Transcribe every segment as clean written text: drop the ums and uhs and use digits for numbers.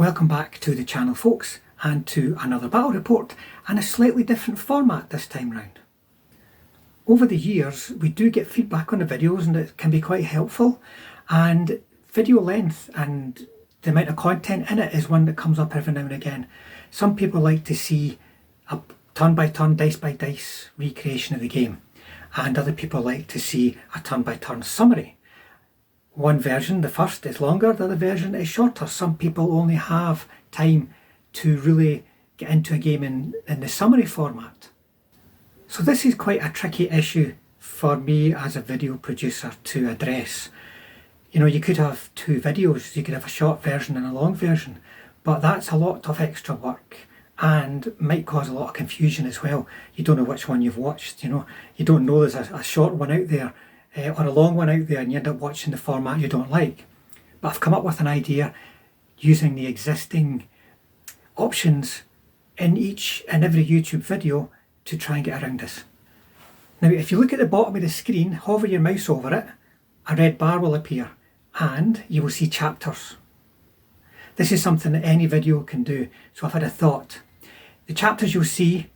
Welcome back to the channel, folks, and to another battle report and a slightly different format this time round. Over the years we do get feedback on the videos and it can be quite helpful, and video length and the amount of content in it is one that comes up every now and again. Some people like to see a turn by turn, dice by dice recreation of the game, and other people like to see a turn by turn summary. One version, the first, is longer, the other version is shorter. Some people only have time to really get into a game in the summary format. So this is quite a tricky issue for me as a video producer to address. You know, you could have two videos, you could have a short version and a long version, but that's a lot of extra work and might cause a lot of confusion as well. You don't know which one you've watched, you know, you don't know there's a short one out there or a long one out there, and you end up watching the format you don't like. But I've come up with an idea using the existing options in each and every YouTube video to try and get around this. Now, if you look at the bottom of the screen, hover your mouse over it, a red bar will appear and you will see chapters. This is something that any video can do, so I've had a thought. The chapters you'll see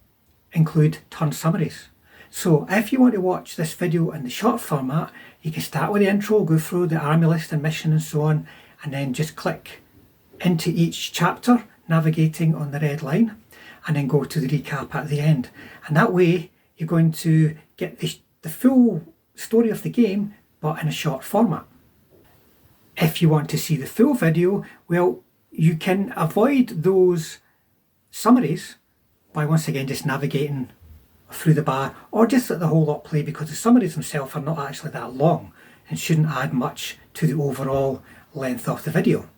include turn summaries. So if you want to watch this video in the short format, you can start with the intro, go through the army list and mission and so on, and then just click into each chapter, navigating on the red line, and then go to the recap at the end. And that way you're going to get the full story of the game, but in a short format. If you want to see the full video, well, you can avoid those summaries by once again just navigating through the bar, or just let the whole lot play, because the summaries themselves are not actually that long and shouldn't add much to the overall length of the video.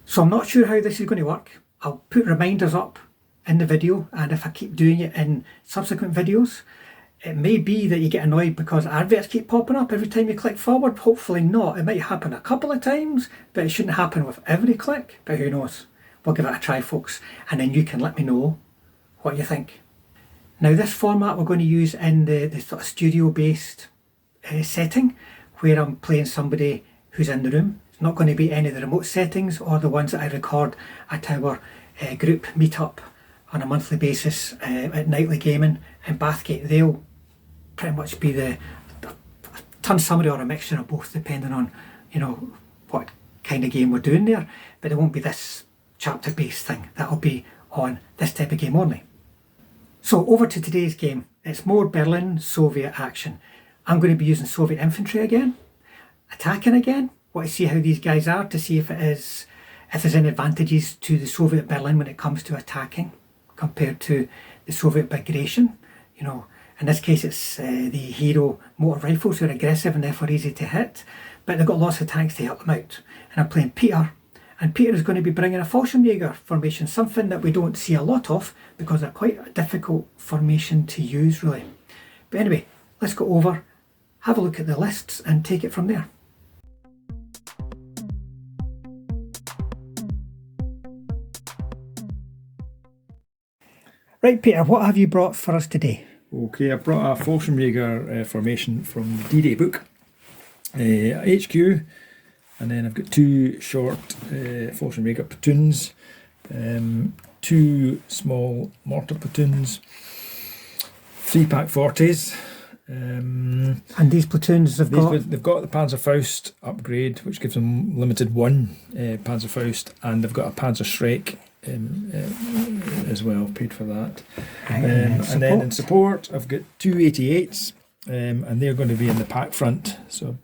So I'm not sure how this is going to work. I'll put reminders up in the video, and if I keep doing it in subsequent videos, it may be that you get annoyed because adverts keep popping up every time you click forward. Hopefully not. It might happen a couple of times, but it shouldn't happen with every click, but who knows. We'll give it a try, folks, and then you can let me know what you think. Now, this format we're going to use in the sort of studio-based setting, where I'm playing somebody who's in the room. It's not going to be any of the remote settings or the ones that I record at our group meetup on a monthly basis at Nightly Gaming in Bathgate. They'll pretty much be the turn summary or a mixture of both, depending on, you know, what kind of game we're doing there. But it won't be this chapter-based thing. That'll be on this type of game only. So over to today's game. It's more Berlin Soviet action. I'm going to be using Soviet infantry again, attacking again. Want to see how these guys are, to see if there's any advantages to the Soviet Berlin when it comes to attacking compared to the Soviet Bagration. You know, in this case it's the Hero motor rifles, who are aggressive and therefore easy to hit, but they've got lots of tanks to help them out. And I'm playing Peter. And Peter is going to be bringing a Falshirmjager formation, something that we don't see a lot of because they're quite a difficult formation to use, really. But anyway, let's go over, have a look at the lists and take it from there. Right, Peter, what have you brought for us today? Okay, I brought a Falshirmjager formation from the D-Day book, HQ. And then I've got two short Falshirmjager platoons, two small mortar platoons, 3-pack 40s. And these platoons they've got the Panzerfaust upgrade, which gives them limited one Panzerfaust, and they've got a Panzerschreck as well, paid for that. And then in support, I've got two 88s, and they're going to be in the pack front. So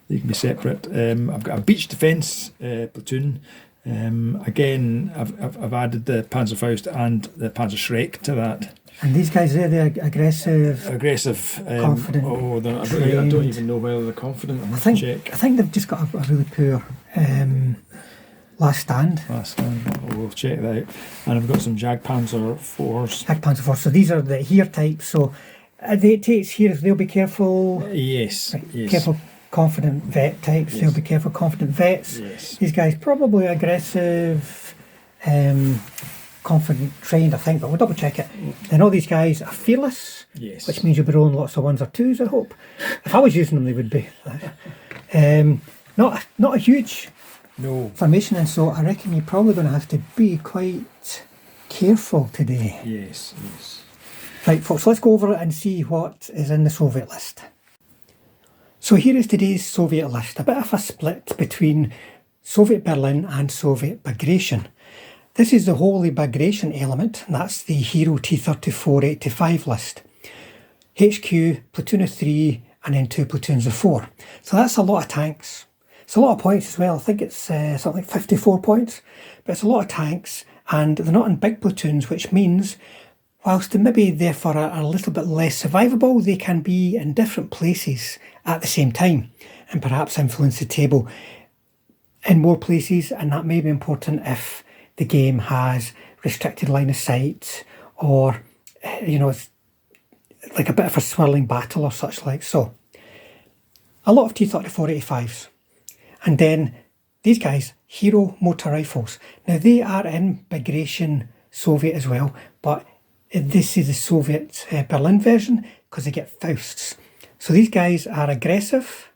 they can be separate. I've got a beach defence platoon. Again, I've added the Panzerfaust and the Panzerschreck to that. And these guys, they're aggressive, confident. Oh, I don't even know whether they're confident. I think they've just got a really poor last stand. We'll check that out. And I've got some Jagdpanzer 4s. Jagdpanzer 4s. So these are the here types. So the 88s here, they'll be careful. Yes. Right, yes. Careful. Confident vet types, yes. They'll be careful, confident vets. Yes. These guys probably aggressive, confident, trained, I think, but we'll double check it. Then all these guys are fearless, yes. Which means you'll be rolling lots of 1s or 2s, I hope. If I was using them, they would be. Not a huge No. formation, and so I reckon you're probably going to have to be quite careful today. Yes, yes. Right, folks, let's go over it and see what is in the Soviet list. So here is today's Soviet list, a bit of a split between Soviet Berlin and Soviet Bagration. This is the holy Bagration element, and that's the Hero T34-85 list. HQ, platoon of 3, and then 2 platoons of 4. So that's a lot of tanks. It's a lot of points as well. I think it's something like 54 points, but it's a lot of tanks, and they're not in big platoons, which means whilst they maybe therefore are a little bit less survivable, they can be in different places at the same time and perhaps influence the table in more places, and that may be important if the game has restricted line of sight or, it's like a bit of a swirling battle or such like. So, a lot of T34-85s. And then these guys, Hero motor rifles. Now they are in Bagration Soviet as well, but this is the Soviet Berlin version because they get Fausts. So these guys are aggressive,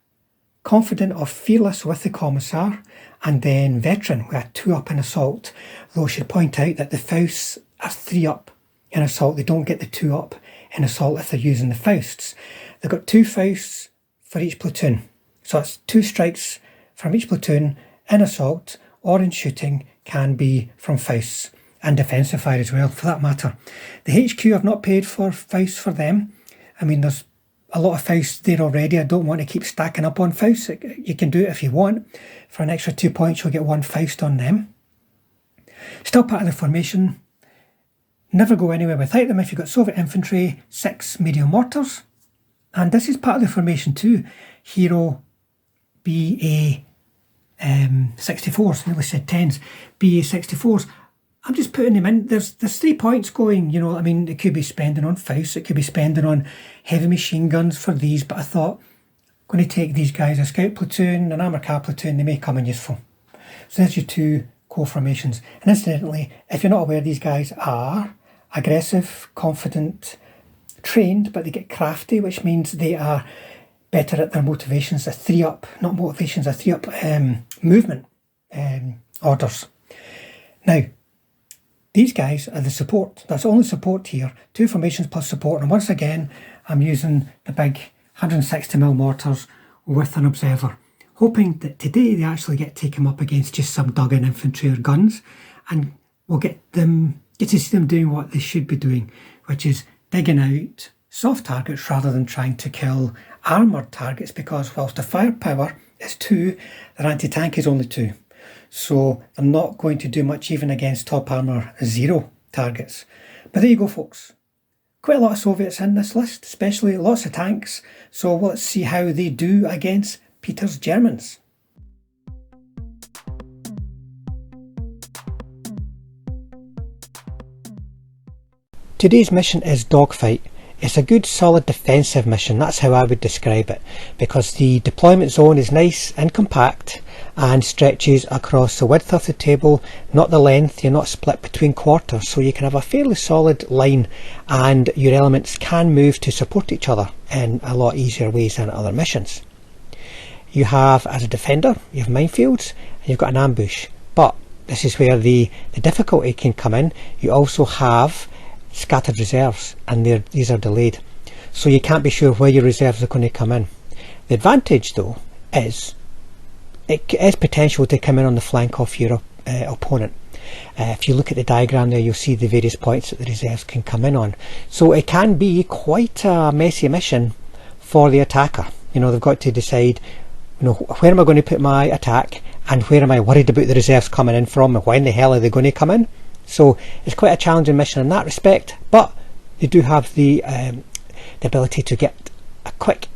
confident or fearless with the Commissar, and then veteran with a 2 up in assault. Though I should point out that the Fausts are 3 up in assault. They don't get the 2 up in assault if they're using the Fausts. They've got 2 Fausts for each platoon. So that's 2 strikes from each platoon in assault or in shooting can be from Fausts, and defensive fire as well for that matter. The HQ I've not paid for Fausts for them. I mean, there's a lot of Fausts there already. I don't want to keep stacking up on Fausts. You can do it if you want. For an extra 2 points you'll get 1 Faust on them. Still part of the formation. Never go anywhere without them. If you've got Soviet infantry, 6 medium mortars. And this is part of the formation too. Hero BA 64s, nearly said 10s, BA 64s. I'm just putting them in. There's 3 points going, I mean, it could be spending on Fausts, it could be spending on heavy machine guns for these, but I thought, I'm going to take these guys, a scout platoon, an armoured car platoon, they may come in useful. So there's your 2 core formations. And incidentally, if you're not aware, these guys are aggressive, confident, trained, but they get crafty, which means they are better at their motivations, a 3 up, not motivations, a 3 up movement orders. Now, these guys are the support. That's only support here. 2 formations plus support. And once again, I'm using the big 160mm mortars with an observer, hoping that today they actually get taken up against just some dug-in infantry or guns, and we'll get to see them doing what they should be doing, which is digging out soft targets rather than trying to kill armoured targets, because whilst the firepower is 2, their anti-tank is only 2. So they're not going to do much even against top armour 0 targets. But there you go, folks. Quite a lot of Soviets in this list, especially lots of tanks. So let's see how they do against Peter's Germans. Today's mission is Dogfight. It's a good solid defensive mission, that's how I would describe it, because the deployment zone is nice and compact and stretches across the width of the table, not the length. You're not split between quarters, so you can have a fairly solid line and your elements can move to support each other in a lot easier ways than other missions. You have, as a defender, you have minefields and you've got an ambush, but this is where the difficulty can come in. You also have scattered reserves, and these are delayed, so you can't be sure where your reserves are going to come in. The advantage though is it is potential to come in on the flank of your opponent. If you look at the diagram there, you'll see the various points that the reserves can come in on, so it can be quite a messy mission for the attacker. They've got to decide, where am I going to put my attack, and where am I worried about the reserves coming in from, and when the hell are they going to come in? So it's quite a challenging mission in that respect, but they do have the ability to get a quick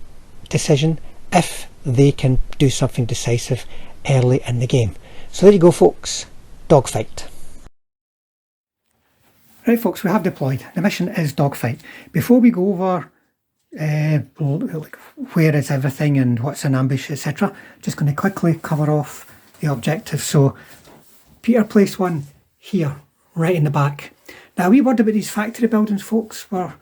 decision if they can do something decisive early in the game. So there you go, folks. Dogfight. Right, folks, we have deployed. The mission is Dogfight. Before we go over where is everything and what's an ambush, etc., just going to quickly cover off the objectives. So Peter placed one here, right in the back. Now, a wee word about these factory buildings, folks. We're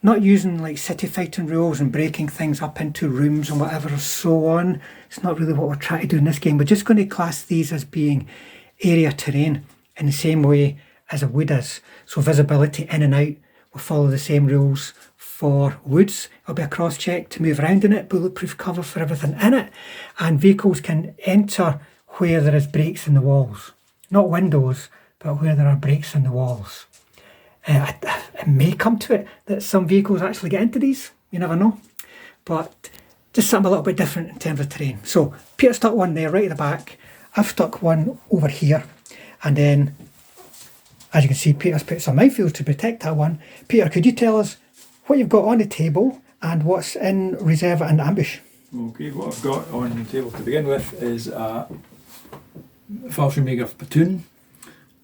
not using like city fighting rules and breaking things up into rooms and whatever and so on. It's not really what we're trying to do in this game. We're just going to class these as being area terrain in the same way as a wood is. So visibility in and out will follow the same rules for woods. It'll be a cross check to move around in it, bulletproof cover for everything in it, and vehicles can enter where there is breaks in the walls. Not windows, but where there are breaks in the walls. It may come to it that some vehicles actually get into these, you never know, but just something a little bit different in terms of terrain. So Peter stuck one there right at the back, I've stuck one over here, and then as you can see Peter's put some minefields to protect that one. Peter, could you tell us what you've got on the table and what's in reserve and ambush? Okay, what I've got on the table to begin with is a Falshirmjager platoon.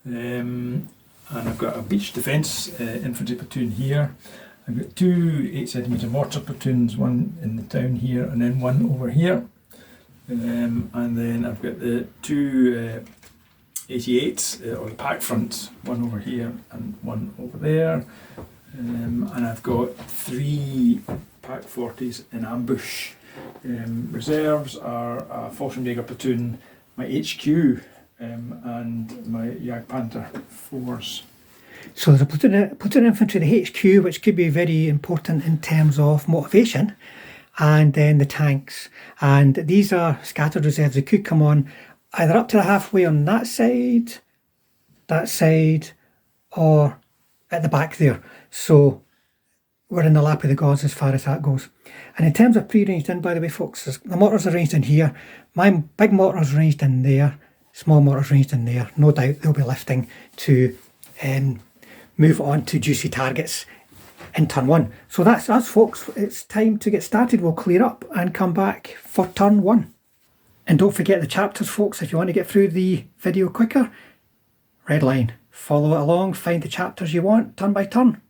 And I've got a beach defence infantry platoon here. I've got two 8cm mortar platoons, one in the town here and then one over here. And then I've got the two 88s, or the pack fronts, one over here and one over there. And I've got three pack 40s in ambush. Reserves are a Falshirmjager platoon, my HQ, and my Jagdpanther 4s. So there's a platoon infantry, the HQ, which could be very important in terms of motivation, and then the tanks. And these are scattered reserves. They could come on either up to the halfway on that side, or at the back there. So we're in the lap of the gods as far as that goes. And in terms of pre-ranged in, by the way, folks, the mortars are ranged in here. My big mortar's ranged in there. Small mortars ranged in there. No doubt they'll be lifting to move on to juicy targets in turn one. So that's us, folks. It's time to get started. We'll clear up and come back for turn one. And don't forget the chapters, folks, if you want to get through the video quicker. Red line. Follow it along, find the chapters you want, turn by turn.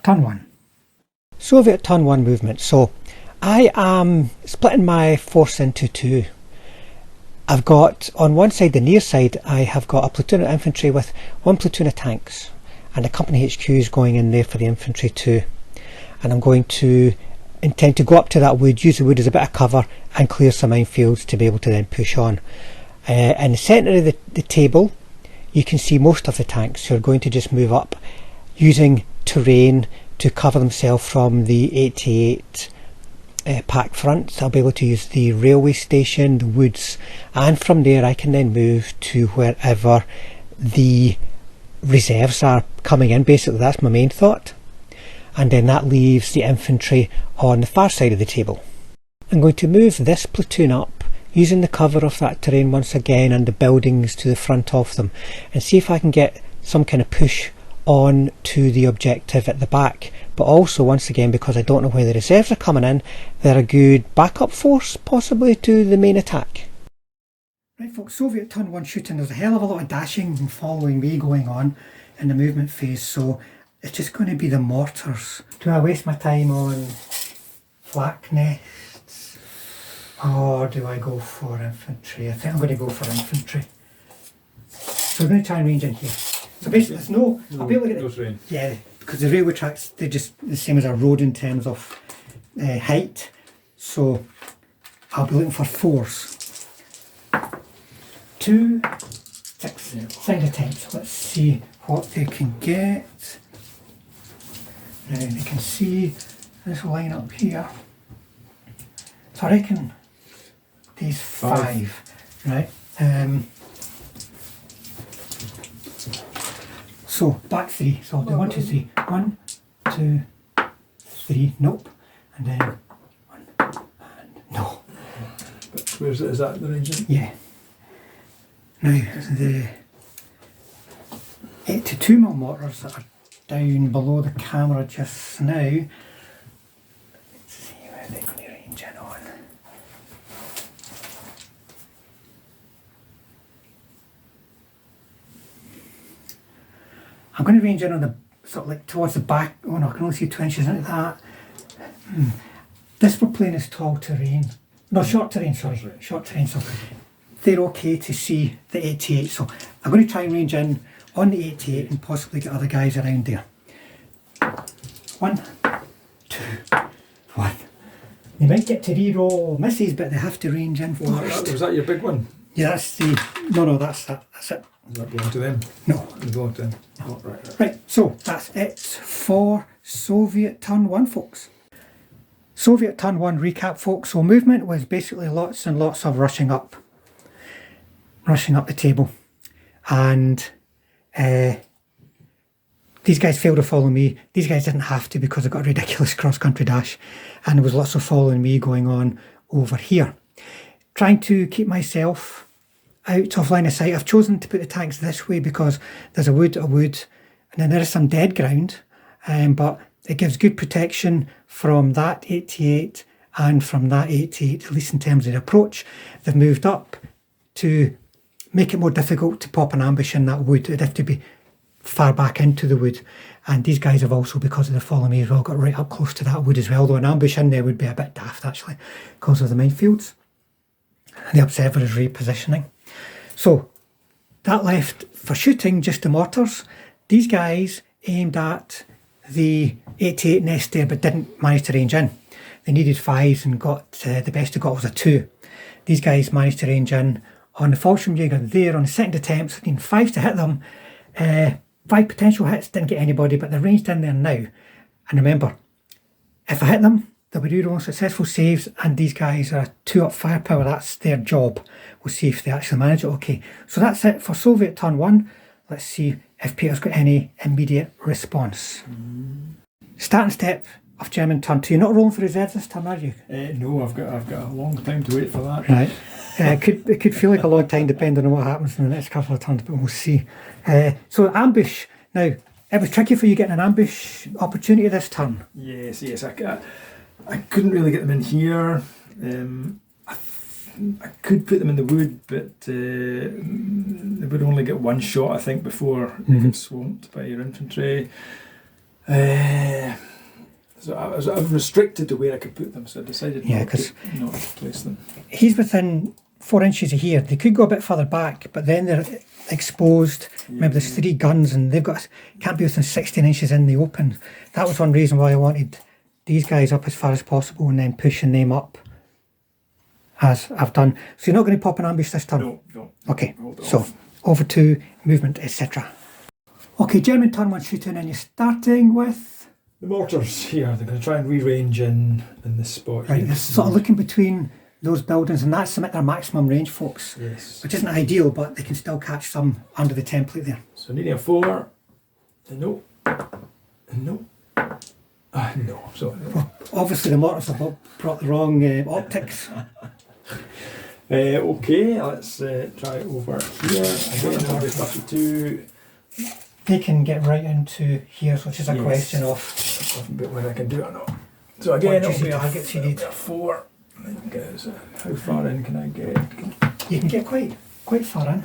Turn 1. Soviet turn 1 movement. So I am splitting my force into two. I've got on one side, the near side, I have got a platoon of infantry with one platoon of tanks, and a company HQ is going in there for the infantry too. And I'm going to intend to go up to that wood, use the wood as a bit of cover and clear some minefields to be able to then push on. In the centre of the table you can see most of the tanks who are going to just move up using terrain to cover themselves from the 88 pack fronts. I'll be able to use the railway station, the woods, and from there I can then move to wherever the reserves are coming in. Basically that's my main thought, and then that leaves the infantry on the far side of the table. I'm going to move this platoon up using the cover of that terrain once again and the buildings to the front of them, and see if I can get some kind of push on to the objective at the back. But also, once again, because I don't know where the reserves are coming in, they're a good backup force possibly to the main attack. Right folks, Soviet turn 1 shooting. There's a hell of a lot of dashing and following me going on in the movement phase, so it's just going to be the mortars. Do I waste my time on flak nests, or do I go for infantry? I think I'm going to go for infantry. So we're going to try and range in here. So basically there's no, I'll be able to get the, yeah, because the railway tracks, they're just the same as a road in terms of height. So I'll be looking for 4s. 2, 6, side attempts. Let's see what they can get. Now they can see this line up here. So I reckon these 5, right? So back 3. So I'll do 1, 2, 3. 1, 2, 3. Nope. And then 1 and no. But where's it? Is that the range? Yeah. Now the 82mm mortars that are down below the camera just now. Let's see where they're going to range in on. I'm going to range in on the sort of like towards the back. Oh no, I can only see 2 inches into that. This we're playing is tall terrain. No, short terrain, sorry. Short terrain. So they're okay to see the 88. So I'm going to try and range in on the 88 and possibly get other guys around there. 1, 2, 1. They might get to re-roll misses, but they have to range in first. Was that your big one? Yeah, that's the... No, that's it. Does that belong to them? No. It belong to them. Oh, right. Right, so that's it for Soviet Turn 1, folks. Soviet Turn 1 recap, folks. So movement was basically lots and lots of rushing up the table. And these guys failed to follow me. These guys didn't have to because I got a ridiculous cross-country dash. And there was lots of following me going on over here. Trying to keep myself out of line of sight. I've chosen to put the tanks this way because there's a wood, and then there is some dead ground. But it gives good protection from that 88 and from that 88, at least in terms of the approach. They've moved up to make it more difficult to pop an ambush in that wood. It'd have to be far back into the wood. And these guys have also, because of the follow me as well, got right up close to that wood as well, though an ambush in there would be a bit daft actually, because of the minefields. And the observer is repositioning. So that left for shooting just the mortars. These guys aimed at the 88 nest there but didn't manage to range in. They needed 5s and got the best they got was a 2. These guys managed to range in on the Falshirmjager there on the second attempt, so needing 5 to hit them. 5 potential hits, didn't get anybody, but they're ranged in there now. And remember, if I hit them, they'll be re-rolling successful saves, and these guys are 2 up firepower. That's their job. We'll see if they actually manage it. Okay, so that's it for Soviet Turn 1. Let's see if Peter's got any immediate response. Starting step of German Turn 2. You're not rolling for reserves this time, are you? No, I've got a long time to wait for that. Right. It could feel like a long time depending on what happens in the next couple of turns, but we'll see. So ambush. Now, it was tricky for you getting an ambush opportunity this turn. Yes. I couldn't really get them in here. I could put them in the wood, but they would only get one shot, I think, before they get swamped by your infantry. So I was restricted to where I could put them, so I decided not to place them. He's within 4 inches of here. They could go a bit further back, but then they're exposed. Remember, there's 3 guns, and they've got can't be within 16 inches in the open. That was one reason why I wanted these guys up as far as possible, and then pushing them up as I've done. So you're not going to pop an ambush this turn? No. Okay, so over to movement, etc. Okay, German Turn 1 shooting, and you're starting with the mortars here. They're going to try and rearrange in this spot. Right, they're sort of looking between those buildings, and that's at their maximum range, folks. Yes. Which isn't ideal, but they can still catch some under the template there. So needing a 4. No. No. So well, obviously the mortars have brought the wrong optics. Okay, let's try over here. Again, number 32. They can get right into here, so it's just a question of whether I can do it or not. So again, it'll be targets you need. A 4. How far in can I get? You can get quite far in.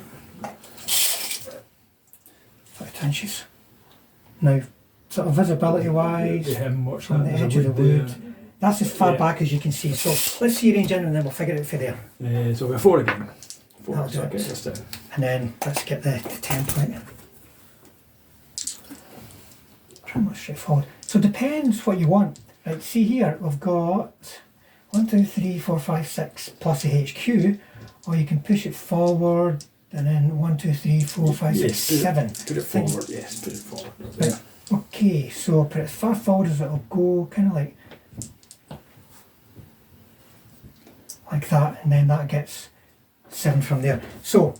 5 inches. Now, sort of visibility wise, from the edge of the wood. That's as far back as you can see. So let's see range in, and then we'll figure it out for there. So we're 4 again. 4. That'll do it. Get this down. And then let's get the template. Pretty much straightforward. So it depends what you want. Right, see here, we've got 1, 2, 3, 4, 5, 6 plus a HQ, or you can push it forward and then 1, 2, 3, 4, 5, 6, 7. Put it forward, yes, put it forward. Right. Okay, so put it as far forward as it'll go, kind of like that, and then that gets 7 from there. So,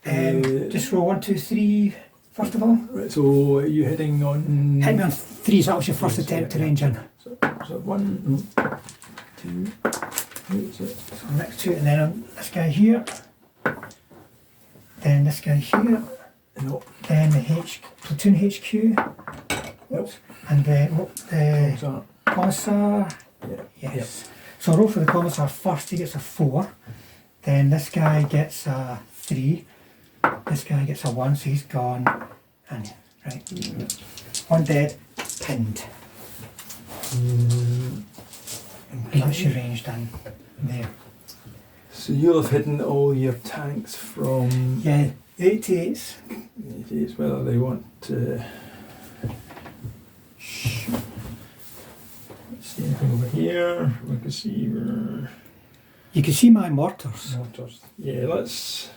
just roll 1, 2, 3 first of all. Right, so are you hitting on... Hit me on 3, so that was your first attempt to range in. So 1, 2, 3, so next to it, and then on this guy here, then this guy here, then the platoon HQ, and then the commissar, yes. So I roll for the commissar first, he gets a 4, then this guy gets a 3, this guy gets a 1, so he's gone, and right, 1 dead, pinned. And that's your range done there. So you'll have hidden all your tanks from... Yeah, the 88s. 88s, whether they want to... See anything over here? We can see your... You can see my mortars. Mortars. Yeah, let's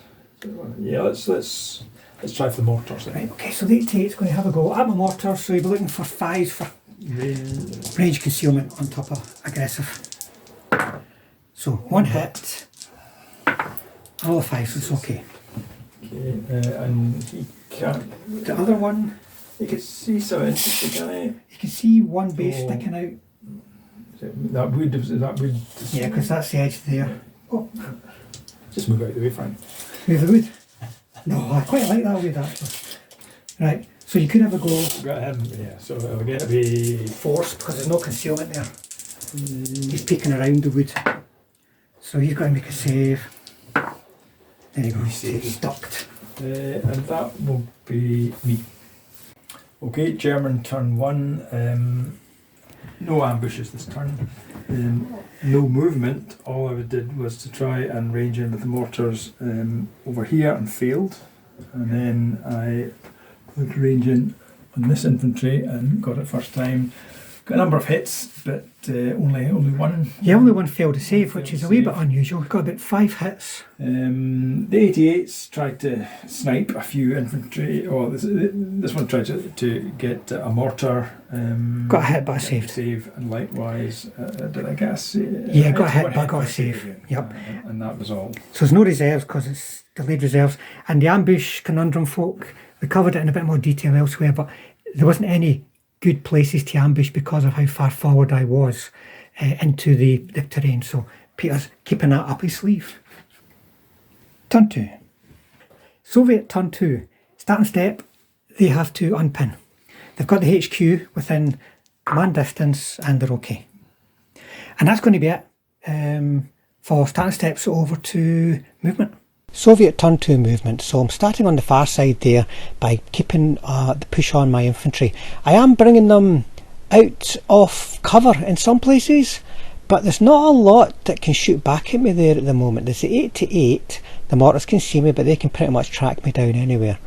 try for the mortars then. Right, okay, so the 88 is going to have a go at my mortars, so you'll be looking for 5s for range concealment on top of aggressive. So 1 hit, all the 5s, so it's okay. Okay, and he can't... The other one... You can see some infantry, can he? You can see one base sticking out. That wood... Yeah, because that's the edge there. Oh, just move out of the way, Frank. move the wood. No, I quite like that wood actually. Right, so you could have a go. Got him, yeah, so it'll get to be... Force, because there's no concealment there. He's peeking around the wood. So you've got to make a save. There you go, he's ducked. And that will be me. Okay, German turn 1. No ambushes this turn. No movement. All I did was to try and range in with the mortars over here and failed. And then I put range in on this infantry and got it first time. Got a number of hits, but only one. Yeah, only one failed to save, which is a wee bit unusual. Got about 5 hits. The 88s tried to snipe a few infantry. Oh, this one tried to get a mortar. Got a hit, but I saved. Save, and likewise, did I guess? Yeah, got a hit, but I got a save. Yep. And that was all. So there's no reserves because it's delayed reserves. And the ambush conundrum folk, we covered it in a bit more detail elsewhere, but there wasn't any good places to ambush because of how far forward I was into the terrain. So Peter's keeping that up his sleeve. Turn 2. Soviet turn 2. Starting step, they have to unpin. They've got the HQ within command distance and they're okay. And that's going to be it for starting steps over to movement. Soviet turn 2 movement, so I'm starting on the far side there by keeping the push on my infantry. I am bringing them out of cover in some places, but there's not a lot that can shoot back at me there at the moment. There's the 88, the mortars can see me, but they can pretty much track me down anywhere.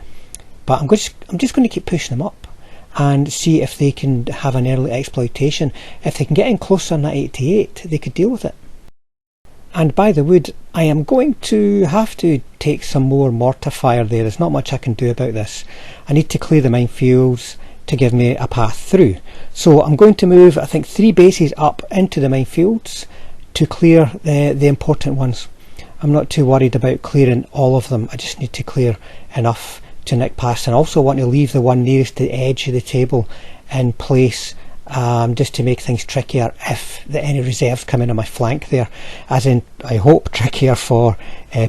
But I'm just going to keep pushing them up and see if they can have an early exploitation. If they can get in closer on that 88, they could deal with it. And by the wood, I am going to have to take some more mortar fire there. There's not much I can do about this. I need to clear the minefields to give me a path through. So I'm going to move, I think, 3 bases up into the minefields to clear the important ones. I'm not too worried about clearing all of them. I just need to clear enough to nick past, and also want to leave the one nearest the edge of the table in place, just to make things trickier if any reserves come in on my flank there, as in, I hope, trickier for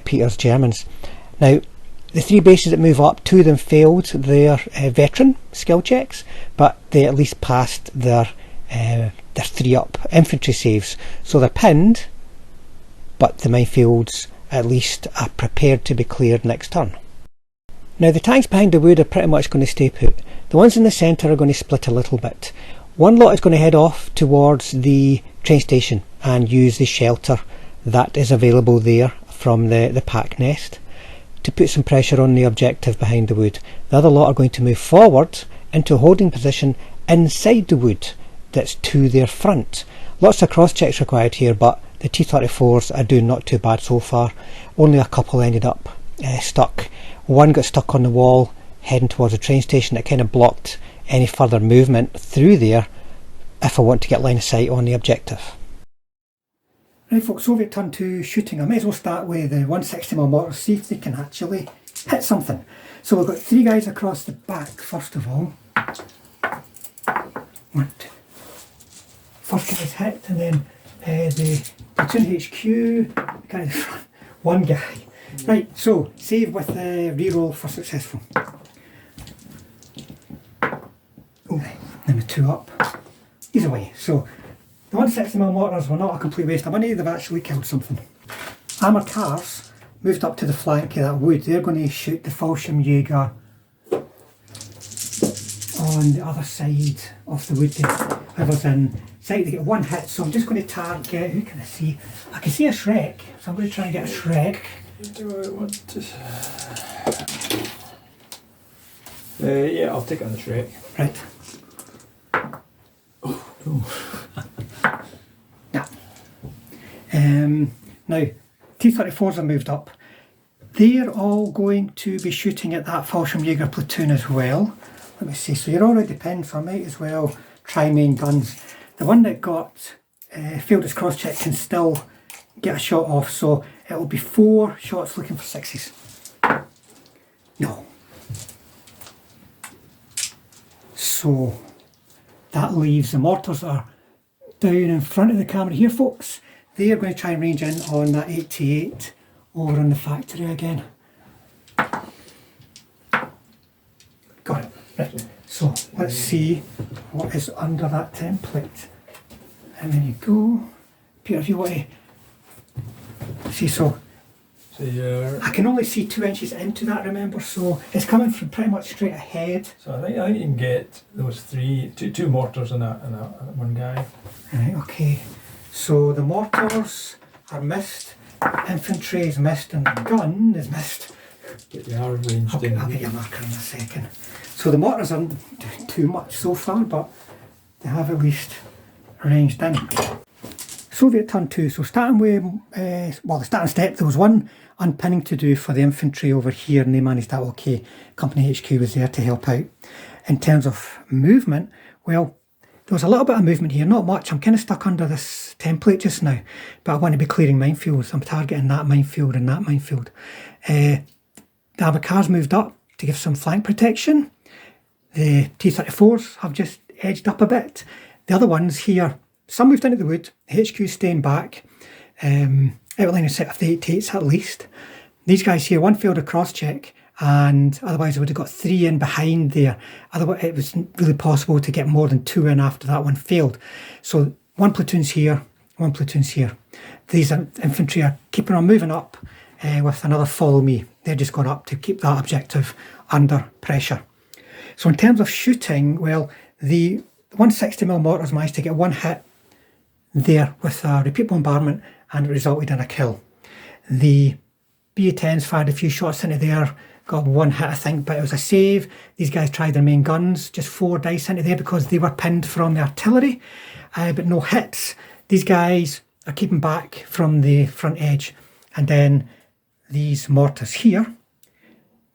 Peter's Germans. Now, the 3 bases that move up, 2 of them failed their veteran skill checks, but they at least passed their 3 up infantry saves, so they're pinned, but the minefields at least are prepared to be cleared next turn. Now, the tanks behind the wood are pretty much going to stay put. The ones in the centre are going to split a little bit. One lot is going to head off towards the train station and use the shelter that is available there from the pack nest to put some pressure on the objective behind the wood. The other lot are going to move forward into a holding position inside the wood that's to their front. Lots of cross checks required here, but the T-34s are doing not too bad so far. Only a couple ended up stuck. One got stuck on the wall heading towards the train station. That kind of blocked any further movement through there if I want to get line of sight on the objective. Right folks, Soviet turn 2 shooting. I may as well start with the 160mm mortar, see if they can actually hit something. So we've got 3 guys across the back first of all. 1, 2. First guy's hit, and then the platoon HQ, the guy in the front, 1 guy. Right, so save with the reroll for successful. Oh, then the 2 up. Either way, so the 160mm mortars were not a complete waste of money, they've actually killed something. Armoured cars moved up to the flank of that wood. They're going to shoot the Falshirmjager on the other side of the wood there. Whoever's in decided to get one hit, so I'm just going to target, who can I see? I can see a Shrek, so I'm going to try and get a Shrek. Do I want to... yeah, I'll take it on the Shrek. Right. Oh, no. Yeah. Now, T-34s are moved up. They're all going to be shooting at that Falshirmjager platoon as well. Let me see, so you're already pinned, so I might as well try main guns. The one that got failed its cross-check can still get a shot off, so it'll be 4 shots looking for 6s. No. So that leaves the mortars that are down in front of the camera here, folks. They are going to try and range in on that 88 over on the factory again. Got it. Right. So let's see what is under that template. And there you go. Peter, if you want to see, so I can only see 2 inches into that, remember, so it's coming from pretty much straight ahead. So I think you can get those two mortars and one guy. Right, okay. So the mortars are missed, infantry is missed, and the gun is missed. Get the arm ranged in. I'll get your marker in a second. So the mortars aren't doing too much so far, but they have at least ranged in. Soviet turn 2, so starting with, well, the starting step, there was one unpinning to do for the infantry over here, and they managed that okay. Company HQ was there to help out. In terms of movement, well, there was a little bit of movement here, not much. I'm kind of stuck under this template just now, but I want to be clearing minefields. I'm targeting that minefield and that minefield. The Abacars moved up to give some flank protection. The T-34s have just edged up a bit. The other ones here, some moved into the wood, HQ staying back, outlining a set of the 88s at least. These guys here, one failed a cross-check, and otherwise I would have got 3 in behind there. Otherwise it was really possible to get more than 2 in after that one failed. So one platoon's here, one platoon's here. These infantry are keeping on moving up with another follow me. They're just going up to keep that objective under pressure. So in terms of shooting, well, the 160mm mortars managed to get 1 hit there with a repeat bombardment, and it resulted in a kill. The BA-10s fired a few shots into there, got 1 hit I think, but it was a save. These guys tried their main guns, just 4 dice into there because they were pinned from the artillery, but no hits. These guys are keeping back from the front edge, and then these mortars here,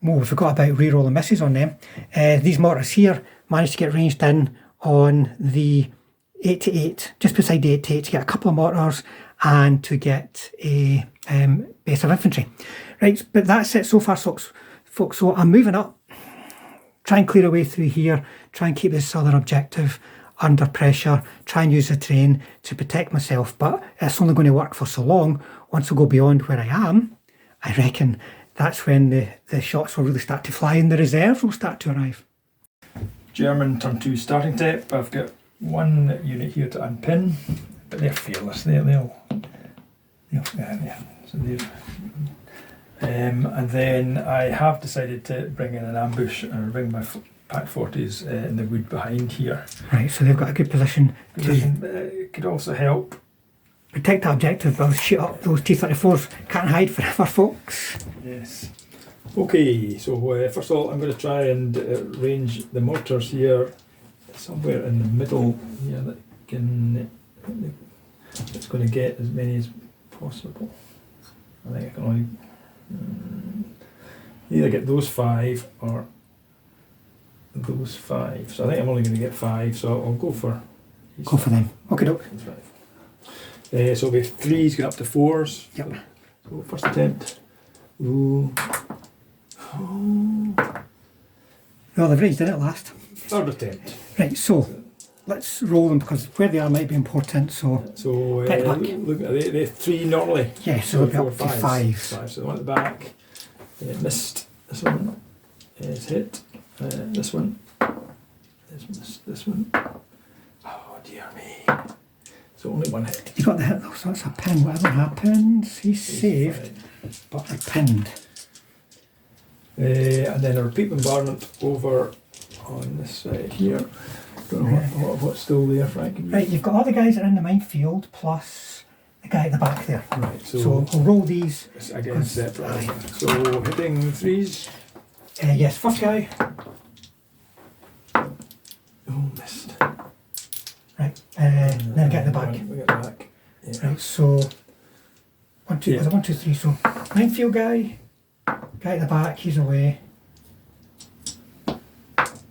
oh, we forgot about re-rolling misses on them. These mortars here managed to get ranged in on the 88, just beside the 88, to get a couple of mortars and to get a base of infantry. Right, but that's it so far, folks. So I'm moving up, try and clear away through here, try and keep this other objective under pressure, try and use the terrain to protect myself, but it's only going to work for so long. Once I go beyond where I am, I reckon that's when the shots will really start to fly and the reserves will start to arrive. German turn 2 starting tip. I've got 1 unit here to unpin, but they're fearless. So they've, and then I have decided to bring in an ambush and bring my Pack 40s in the wood behind here. Right, so they've got a good position. It could also help protect that objective, but I'll shoot up those T-34s. Can't hide forever, folks. Yes. Okay, so first of all I'm going to try and range the mortars here somewhere in the middle here that it's going to get as many as possible. I think I can only either get those 5 or those 5. So I think I'm only going to get 5, so I'll go for these. Go for them. Okay, doke. So we have 3s going up to 4s. Yep. So first attempt. Ooh. Oh. Well, they've ranged in it last. 3rd attempt. Right, so let's roll them because where they are might be important. So look, they're 3 normally. Yeah, so they'll be up to 5s. 5. So the one at the back. Missed this one. It's hit. This one. It's missed this one. Oh dear me. So only 1 hit. You got the hit though, so that's a pin. Whatever happens, he's saved, but they're pinned. And then a repeat bombardment over on this side here. Don't know what's still there, Frank. Right, you've got all the guys that are in the minefield plus the guy at the back there. Right, so we'll roll these. Again, separate. So hitting threes. Yes, first guy. Oh, missed. Right, then get the back. We get the back. Yeah. Right, so 1, 2, yeah. 1, 2, 3. So minefield guy at the back, he's away.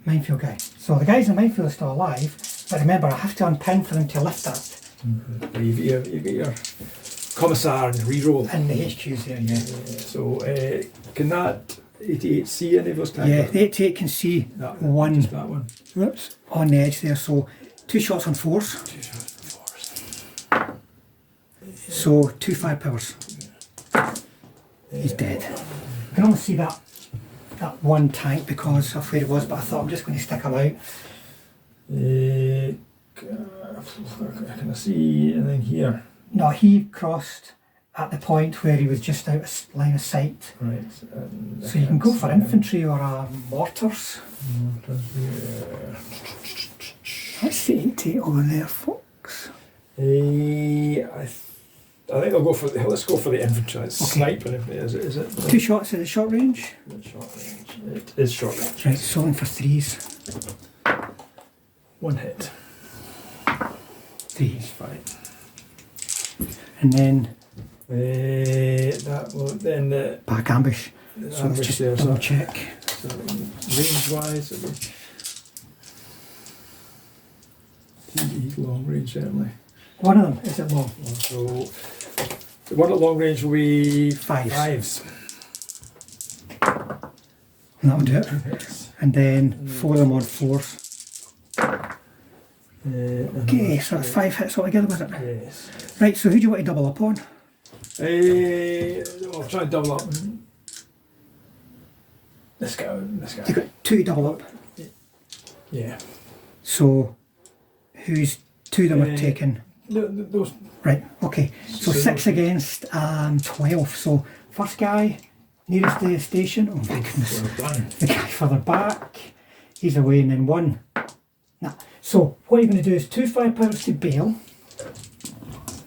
Minefield guy. So the guys in the minefield are still alive, but remember I have to unpin for them to lift that. Mm-hmm. You get your commissar and reroll. And the HQs there, yeah. So can that 88 see any of those tankers? Yeah, the 88 can see that one. Just that one. Whoops, on the edge there. So 2 shots on 4s. 2 shots on 4s. So 2 5-powers. He's dead. You can only see that one tank because of where it was, but I thought I'm just going to stick him out. Can I see anything here? No, he crossed at the point where he was just out of line of sight. Right. So you can go for infantry or mortars. Yeah. Let's the 88 over there, folks. I think I'll go for let's go for the infantry. It's sniping. Is it? 2 shots at the short range. Short range. It is short range. Right, solving for 3s. 1 hit. 3. Fine. And then that will then back ambush. So let's just double check. So range wise, he's long range certainly. One of them is it long? So the one at long range will be 5s. And that'll do it. And then 4 of them on 4s. Okay, so that's 5 hits altogether, was it? Yes. Right, so who do you want to double up on? I'll try and double up. This guy. You've got 2 to double up. Yeah. So who's 2 of them are taken? Those. Right, okay. So 6 against 12. So first guy nearest the station. Oh my goodness. The guy further back. He's away, and then 1. Nah. So what you're going to do is 2 5-powers to bail.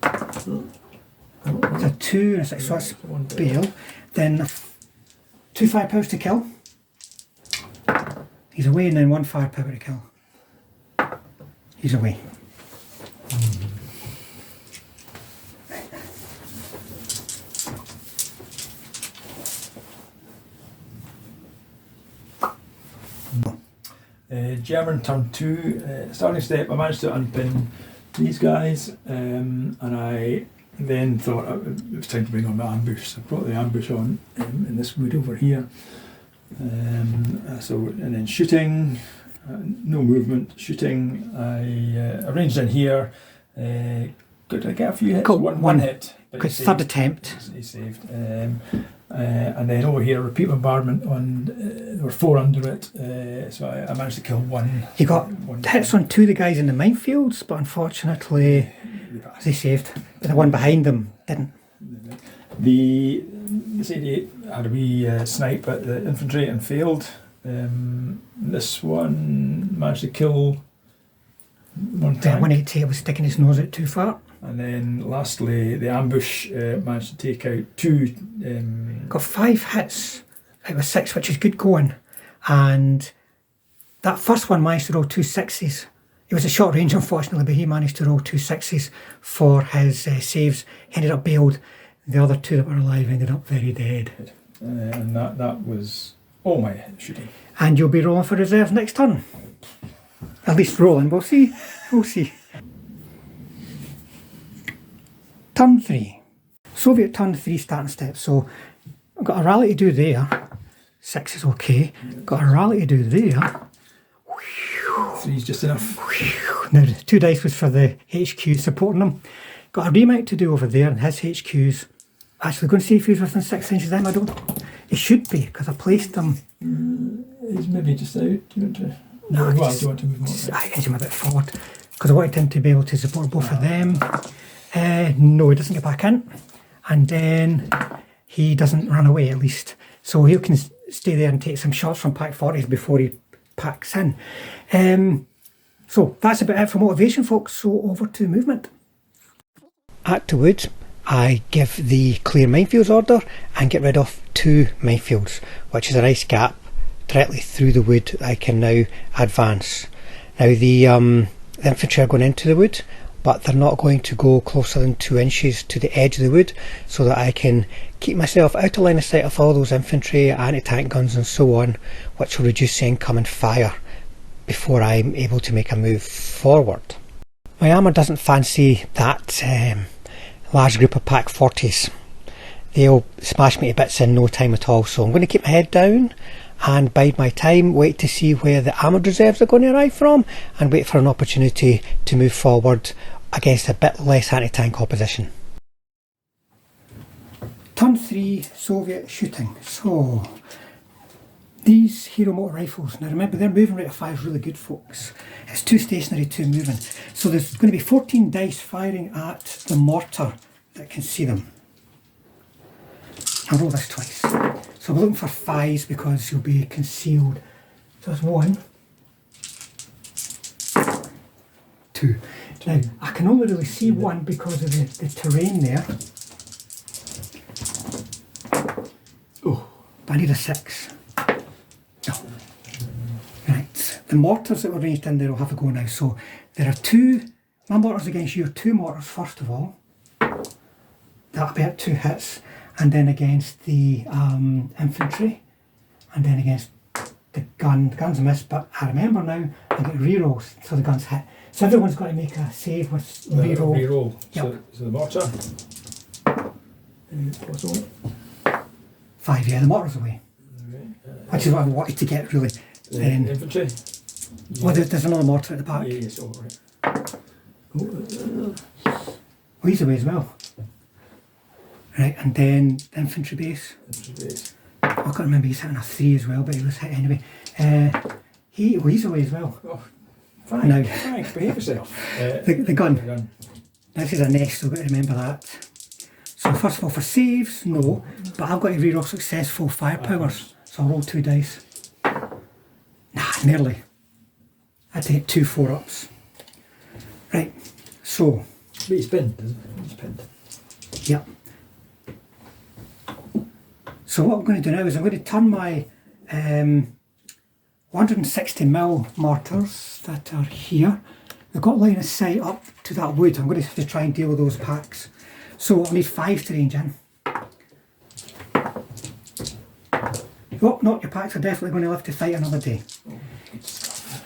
It's a 2 and a 6, so that's bail. Then 2 5-powers to kill. He's away, and then 1 5-power to kill. He's away. German turn 2, starting step, I managed to unpin these guys, and I then thought it was time to bring on my ambush. So I brought the ambush on in this wood over here. And then shooting, no movement, shooting. I arranged in here. Did I get a few hits? Got one hit. Because third attempt. He saved. And then over here, repeat bombardment on, there were 4 under it, so I managed to kill 1. You got hits on 2 of the guys in the minefields, but unfortunately they saved. But the one behind them didn't. This 88 had a wee snipe at the infantry and failed. This one managed to kill 1 tank. 188 was sticking his nose out too far. And then lastly, the ambush managed to take out 2. Got 5 hits out of 6, which is good going. And that first one managed to roll 2 6s. It was a short range, unfortunately, but he managed to roll 2 6s for his saves. He ended up bailed. The other 2 that were alive ended up very dead. And that was all my shooting. And you'll be rolling for reserves next turn. At least rolling, we'll see. We'll see. Turn 3. Soviet turn 3 starting step. So I've got a rally to do there. 6 is okay. Got a rally to do there. 3 is just enough. Now the 2 dice was for the HQ supporting them. Got a remount to do over there in his HQs. Actually going to see if he's within 6 inches of them. I don't. It should be because I placed them. He's maybe just out. Do you want to? No, do you want to move him on? I edge him a bit forward because I wanted him to be able to support both of them. No, he doesn't get back in, and then he doesn't run away at least. So he can stay there and take some shots from pack 40s before he packs in. So that's about it for motivation, folks, so over to movement. At the wood, I give the clear minefields order and get rid of 2 minefields, which is a nice gap directly through the wood I can now advance. Now the infantry are going into the wood, but they're not going to go closer than 2 inches to the edge of the wood, so that I can keep myself out of line of sight of all those infantry, anti-tank guns and so on, which will reduce the incoming fire before I'm able to make a move forward. My armour doesn't fancy that large group of Pack 40s. They'll smash me to bits in no time at all, so I'm going to keep my head down and bide my time, wait to see where the armoured reserves are going to arrive from, and wait for an opportunity to move forward against a bit less anti-tank opposition. Turn 3 Soviet shooting. So these hero motor rifles, now remember their moving rate of fire is really good, folks. It's 2 stationary, 2 moving. So there's going to be 14 dice firing at the mortar that can see them. I'll roll this twice. So we're looking for 5s because you'll be concealed. So there's 1, 2. Now I can only really see 1 because of the terrain there. Oh, but I need a 6. No. Right, the mortars that were ranged in there will have a go now. So there are 2, my mortars against your 2 mortars first of all. That'll be at 2 hits. And then against the infantry, and then against the gun. The gun's a miss, but I remember now I get rerolls, so the gun's hit. So everyone's got to make a save with reroll. Reroll. Yep. So the mortar. What's on? 5, yeah, the mortar's away. Which is what I wanted to get, really. Infantry? Well, there's another mortar at the back. Yes, all right. Oh, he's away as well. Right, and then the infantry base. I can't remember, he's hitting a 3 as well, but he was hit anyway. He's away as well. Oh, Frank, behave yourself. The gun. This is a nest, so we've got to remember that. So first of all, for saves, no, but I've got to reroll successful firepowers, so I'll roll 2 dice. Nah, nearly. I had to hit 2 4-ups. Right, so. But he's pinned, isn't he? He's pinned. Yep. So what I'm going to do now is I'm going to turn my 160mm mortars that are here. They've got line of sight up to that wood. I'm going to have to try and deal with those packs. So I'll need 5 to range in. Oh, no, your packs are definitely going to live to fight another day.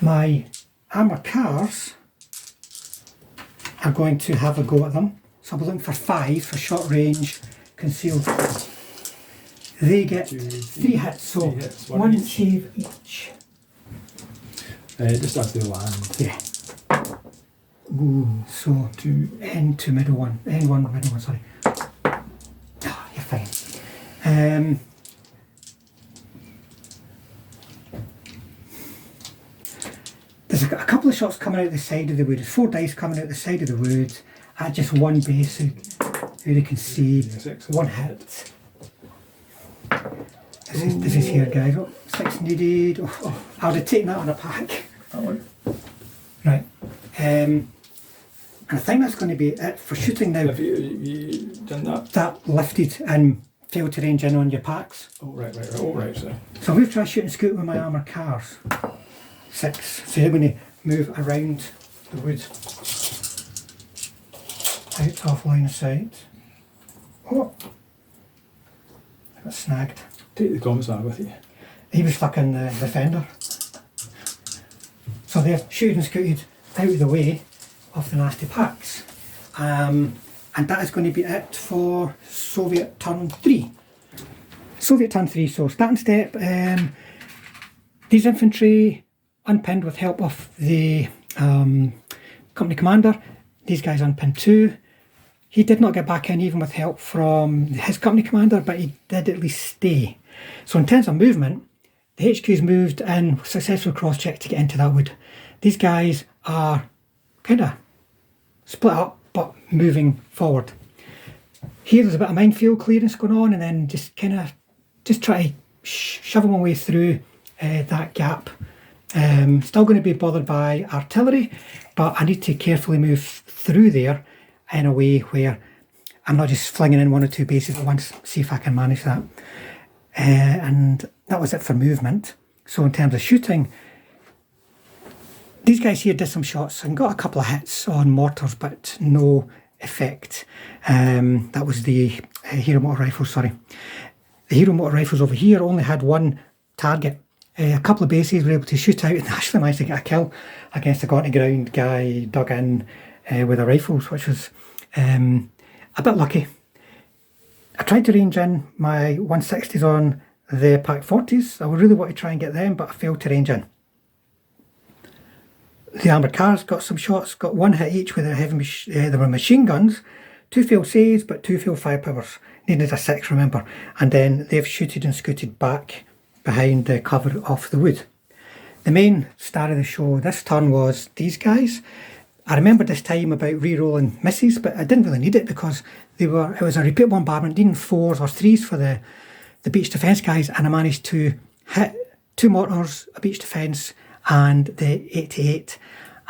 My armoured cars are going to have a go at them. So I'll be looking for 5 for short range, concealed. They get 3 hits, so 1 save each. Just after the land. Yeah. Ooh, so end to middle one. End one, middle one, sorry. Oh, you're fine. There's a couple of shots coming out the side of the wood. There's 4 dice coming out the side of the wood at just 1 basic. Who you can see, 1 hit. This is here, guys. Oh, 6 needed. Oh, I would have taken that on a pack. That one. Right. And I think that's going to be it for shooting now. Have you done that? That lifted and failed to range in on your packs. Oh, right. Oh, right, so. So I'm going to try shooting scoot with my armoured cars. 6. So you're going to move around the wood. Out off line of sight. Oh! I got snagged. Take the commissar with you. He was stuck in the fender. So they're shooting and scooted out of the way of the nasty packs. And that is going to be it for Soviet turn 3. Soviet turn 3, so starting step, these infantry unpinned with help of the company commander. These guys unpinned too. He did not get back in even with help from his company commander, but he did at least stay. So in terms of movement, the HQ's moved in successful cross check to get into that wood. These guys are kind of split up but moving forward. Here there's a bit of minefield clearance going on, and then just try to shove my way through that gap Still going to be bothered by artillery, but I need to carefully move through there in a way where I'm not just flinging in 1 or 2 bases at once. See if I can manage that. And that was it for movement. So in terms of shooting, these guys here did some shots and got a couple of hits on mortars, but no effect. That was the Hero Motor Rifles, sorry. The Hero Motor Rifles over here only had 1 target. A couple of bases were able to shoot out and actually managed to get a kill against a gone-to-ground guy dug in with the rifles, which was a bit lucky. I tried to range in my 160s on the Pak 40s. I would really want to try and get them, but I failed to range in. The armoured cars got some shots, got 1 hit each with their there were machine guns, 2 failed saves, but 2 failed firepowers. Needed a 6, remember. And then they've shooted and scooted back behind the cover of the wood. The main star of the show this turn was these guys. I remember this time about re-rolling misses, but I didn't really need it because it was a repeat bombardment, needing 4s or 3s for the beach defence guys, and I managed to hit 2 mortars, a beach defence, and the 88,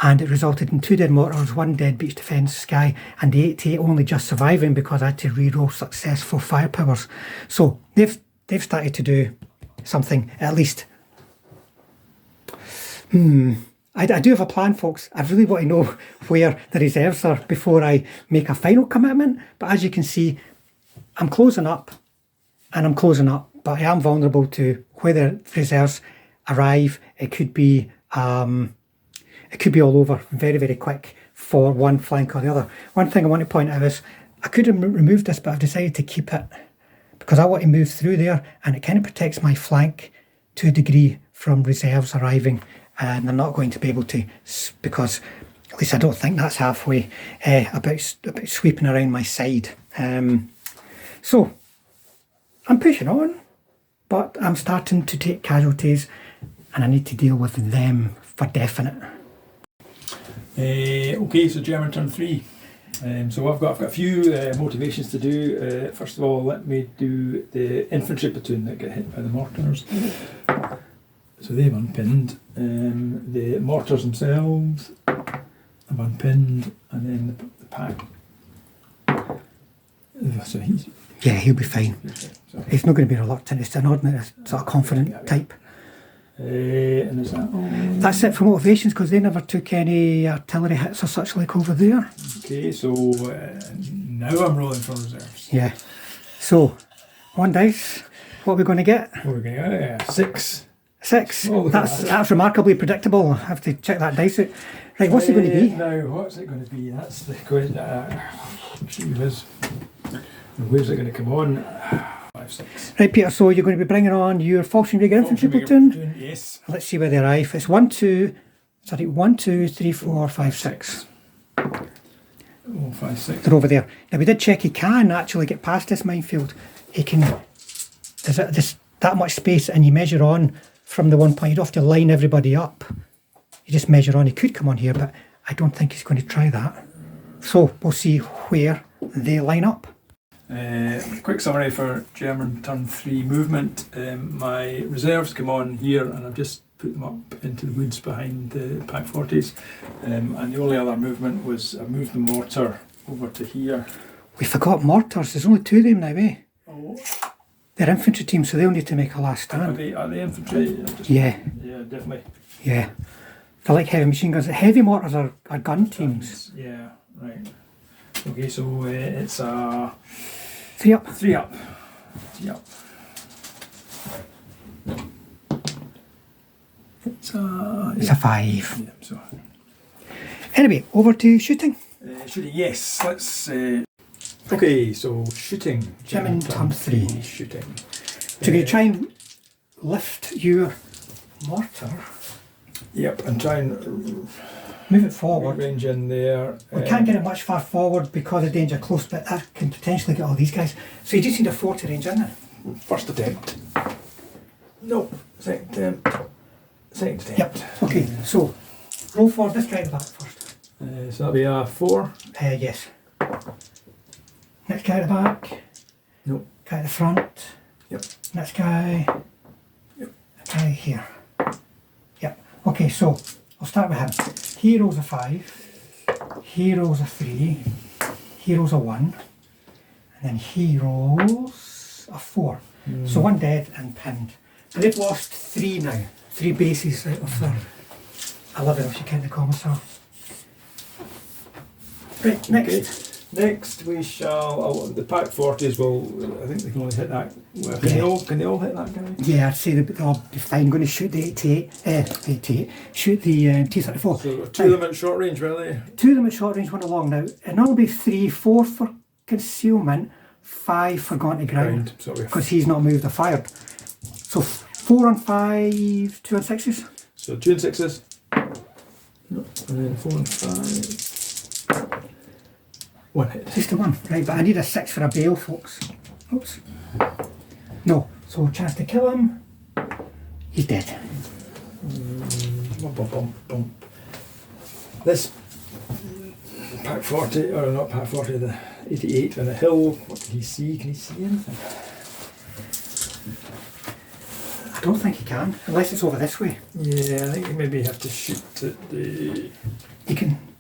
and it resulted in 2 dead mortars, 1 dead beach defence guy, and the 88 only just surviving because I had to re-roll successful firepowers. So they've started to do something at least. I do have a plan, folks. I really want to know where the reserves are before I make a final commitment, but as you can see, I'm closing up and I'm closing up, but I am vulnerable to where the reserves arrive. It could be all over very, very quick for one flank or the other. One thing I want to point out is I could have removed this, but I've decided to keep it because I want to move through there, and it kind of protects my flank to a degree from reserves arriving, and they're not going to be able to, because at least I don't think that's halfway, about sweeping around my side. So I'm pushing on, but I'm starting to take casualties, and I need to deal with them for definite. Okay, so German turn 3. So I've got a few motivations to do. First of all, let me do the infantry platoon that get hit by the mortars. So they've unpinned. The mortars themselves have unpinned, and then the pack. So he'll be fine. He's not going to be reluctant. It's an ordinary, sort of confident type. And is that all? That's it for motivations, because they never took any artillery hits or such like over there. Okay, so now I'm rolling for reserves. Yeah. So 1 dice. What are we going to get? What are we going to get? 6. 6. Oh, that's remarkably predictable. I have to check that dice out. Right, what's it going to be? Now, what's it going to be? That's the question. Where's it going to come on? 5, 6. Right, Peter, so you're going to be bringing on your Falshirmjager infantry platoon? Yes. Let's see where they arrive. It's 1, 2, 3, 4, 5, 6. Oh, 5, 6. They're over there. Now, we did check he can actually get past this minefield. He can. There's that much space, and you measure on from the one point. You don't have to line everybody up. You just measure on. He could come on here, but I don't think he's going to try that. So we'll see where they line up. Quick summary for German turn 3 movement. My reserves come on here, and I've just put them up into the woods behind the Pak 40s. And the only other movement was I moved the mortar over to here. We forgot mortars. There's only 2 of them now, eh? Oh. They're infantry teams, so they'll need to make a last stand. Are they infantry? Yeah. Yeah, definitely. Yeah. They're like heavy machine guns. Heavy mortars are gun teams. Yeah, right. Okay, so it's a 3 up. 3 up. 3 up. It's a 5. Yeah, so. Anyway, over to shooting. Shooting, yes. Let's. Okay, so shooting. German turn 3. Shooting. So you try and lift your mortar. Yep, and try and move it forward. Range in there. We can't get it much far forward because of danger close, but that can potentially get all these guys. So you just need a 4 to range in there. First attempt. No, second attempt. Second attempt. Yep. Okay, so roll for this guy at the back first. So that'll be a 4. Yes. Next guy at the back. Nope. Guy at the front. Yep. Next guy. Yep. Guy here. Yep. Okay. Okay, so I'll start with him. He rolls a 5, he rolls a 3, he rolls a 1, and then he rolls a 4. So 1 dead and pinned. So they've lost 3 now. 3 bases out of their 11 if you count the commissar. Right, next. Okay. Next we shall, the pack 40s will, I think they can only hit that. Well, can they all hit that guy? Yeah, I'd say they'll be fine. Going to shoot the 88, shoot the T34. So 2 of them at short range, were they? 2 of them at short range, 1 along now. It normally be 3, 4 for concealment, 5 for going to ground. Because he's not moved or fired. So 4 on 5, 2 on 6s. So 2 and 6s. And then 4 and 5. 1 hit. Just the 1, right, but I need a 6 for a bail, folks. Oops. No, so chance to kill him. He's dead. Bump, bump, bump. This pack 40, or not pack 40, the 88 on the hill, what can he see? Can he see anything? I don't think he can, unless it's over this way. Yeah, I think you maybe have to shoot at the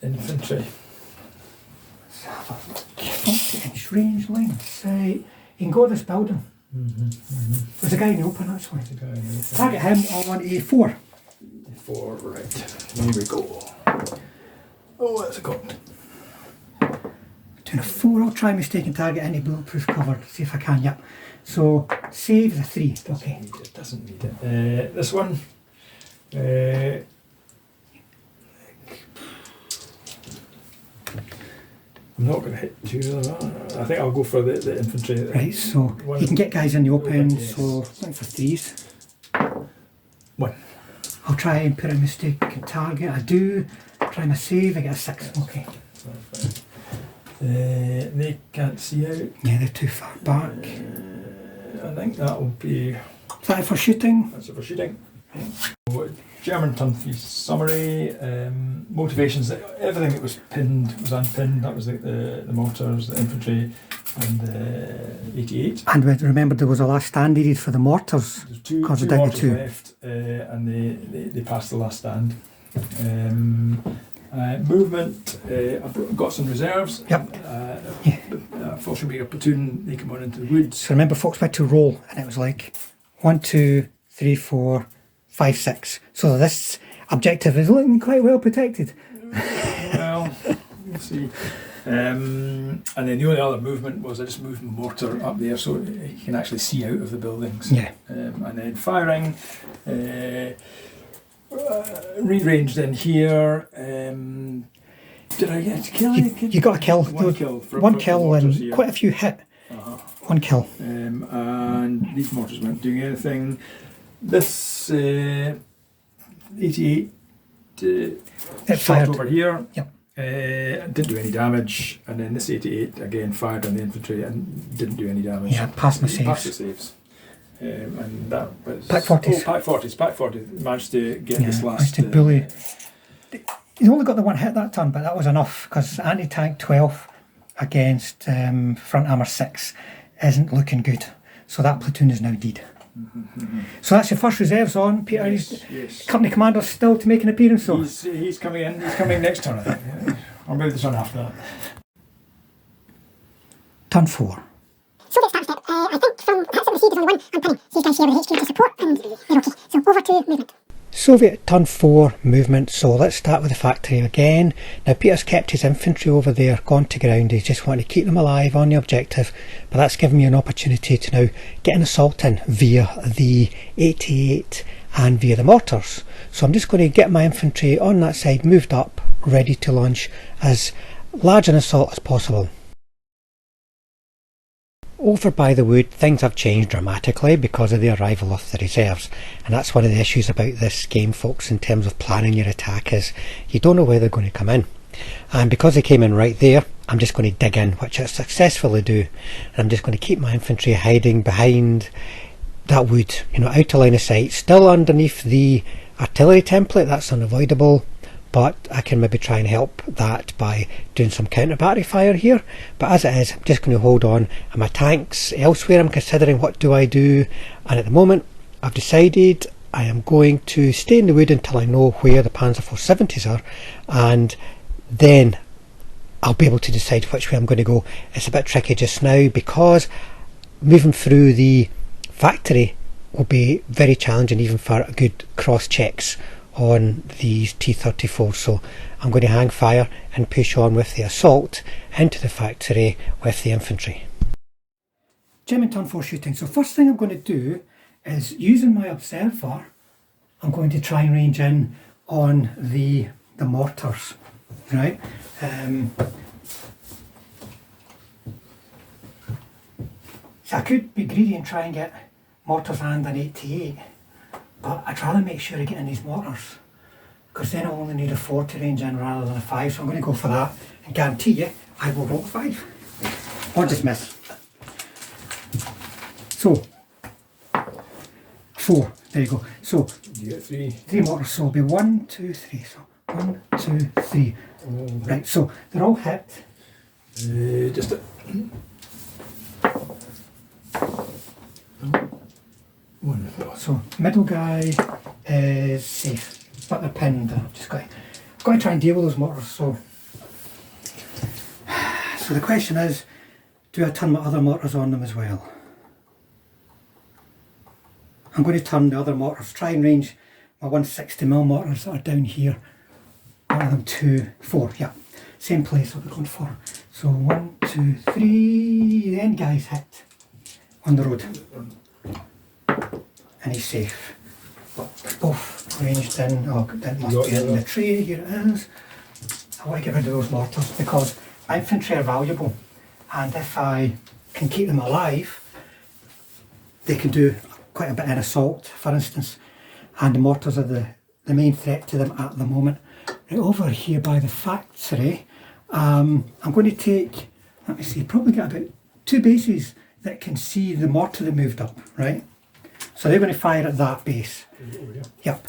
infantry. 40-inch range line of sight. You can go to this building. There's a guy in the open actually. Target him on A4. A4, right. Here we go. Oh, that's a cocked. Doing a 4, I'll try mistaken target any bulletproof cover, see if I can, yep. So, save the 3, okay. It doesn't need it. This one. I'm not going to hit 2 of them. I think I'll go for the infantry. Right, so you can get guys in the open, yes. So looking for 3s. 1. I'll try and put a mistaken target. I do. Try my save, I get a 6. Okay. They can't see out. Yeah, they're too far back. I think that will be. Is that it for shooting? That's it for shooting. German turn 3 summary, motivations, everything that was pinned was unpinned. That was the mortars, the infantry, and the 88. And remember there was a last stand needed for the mortars. There's two mortars left, and they passed the last stand. Movement, I've got some reserves. Yep. Falshirmjager platoon, they come on into the woods. So remember folks, we had to roll, and it was like 1, 2, 3, 4, 5, 6. So this objective is looking quite well protected. Well, we'll see. And then the only other movement was I just moved my mortar up there so you can actually see out of the buildings. Yeah. And then firing, rearranged in here. Did I get a kill? You got a kill. One kill. One kill and here. Quite a few hit. One kill. And these mortars weren't doing anything. This 88 shot over here. Yep. Didn't do any damage, and then this 88 again fired on the infantry and didn't do any damage. Yeah, passed my saves. Passed the saves. And that was pack 40s. Oh, pack 40s. Pack 40 managed to get this last. Managed to bully. He only got the 1 hit that turn, but that was enough because anti-tank 12 against front armour 6 isn't looking good. So that platoon is now dead. So that's your first reserves on, Peter. Yes. Company commander's still to make an appearance. So he's coming in. He's coming next turn, I think. Or maybe the turn after that. Turn 4. So let's start step. I think from hits at the seed there's only 1 on pinning. These guys share with HQ to support and they're okay. So over to movement. Soviet turn 4 movement, so let's start with the factory again. Now Peter's kept his infantry over there, gone to ground. He's just wanting to keep them alive on the objective, but that's given me an opportunity to now get an assault in via the 88 and via the mortars. So I'm just going to get my infantry on that side moved up, ready to launch as large an assault as possible. Over by the wood, things have changed dramatically because of the arrival of the reserves, and that's one of the issues about this game, folks, in terms of planning your attack, is you don't know where they're going to come in. And because they came in right there, I'm just going to dig in, which I successfully do, and I'm just going to keep my infantry hiding behind that wood, out of line of sight, still underneath the artillery template. That's unavoidable, but I can maybe try and help that by doing some counter battery fire here. But as it is, I'm just going to hold on. And my tanks elsewhere, I'm considering what do I do, and at the moment I've decided I am going to stay in the wood until I know where the Panzer 470s are, and then I'll be able to decide which way I'm going to go. It's a bit tricky just now because moving through the factory will be very challenging even for good cross checks on these T-34, so I'm going to hang fire and push on with the assault into the factory with the infantry. Jim and turn 4 shooting. So first thing I'm going to do is, using my observer, I'm going to try and range in on the mortars, right? So I could be greedy and try and get mortars and an 88, but I'd rather make sure I get in these mortars, because then I'll only need a 4 to range in rather than a 5, so I'm going to go for that and guarantee you I will roll 5 or just miss. So 4, there you go. So you get 3. 3 mortars, so it'll be 1, 2, 3. So 1, 2, 3. Right, so they're all hit. Just a one. So middle guy is safe, but they're pinned. I've just got to try and deal with those mortars. So the question is, do I turn my other mortars on them as well? I'm going to turn the other mortars, try and range my 160mm mortars that are down here. One of them 2, 4, yeah, same place I'll be going for. So 1, 2, 3, the end guy's hit on the road. And he's safe. But both ranged in. Oh, that must be in the tree. Here it is. I want to get rid of those mortars because my infantry are valuable, and if I can keep them alive, they can do quite a bit in assault, for instance, and the mortars are the main threat to them at the moment. Right over here by the factory, I'm going to take, let me see, probably get about 2 bases that can see the mortar that moved up, right? So they're going to fire at that base. Yep.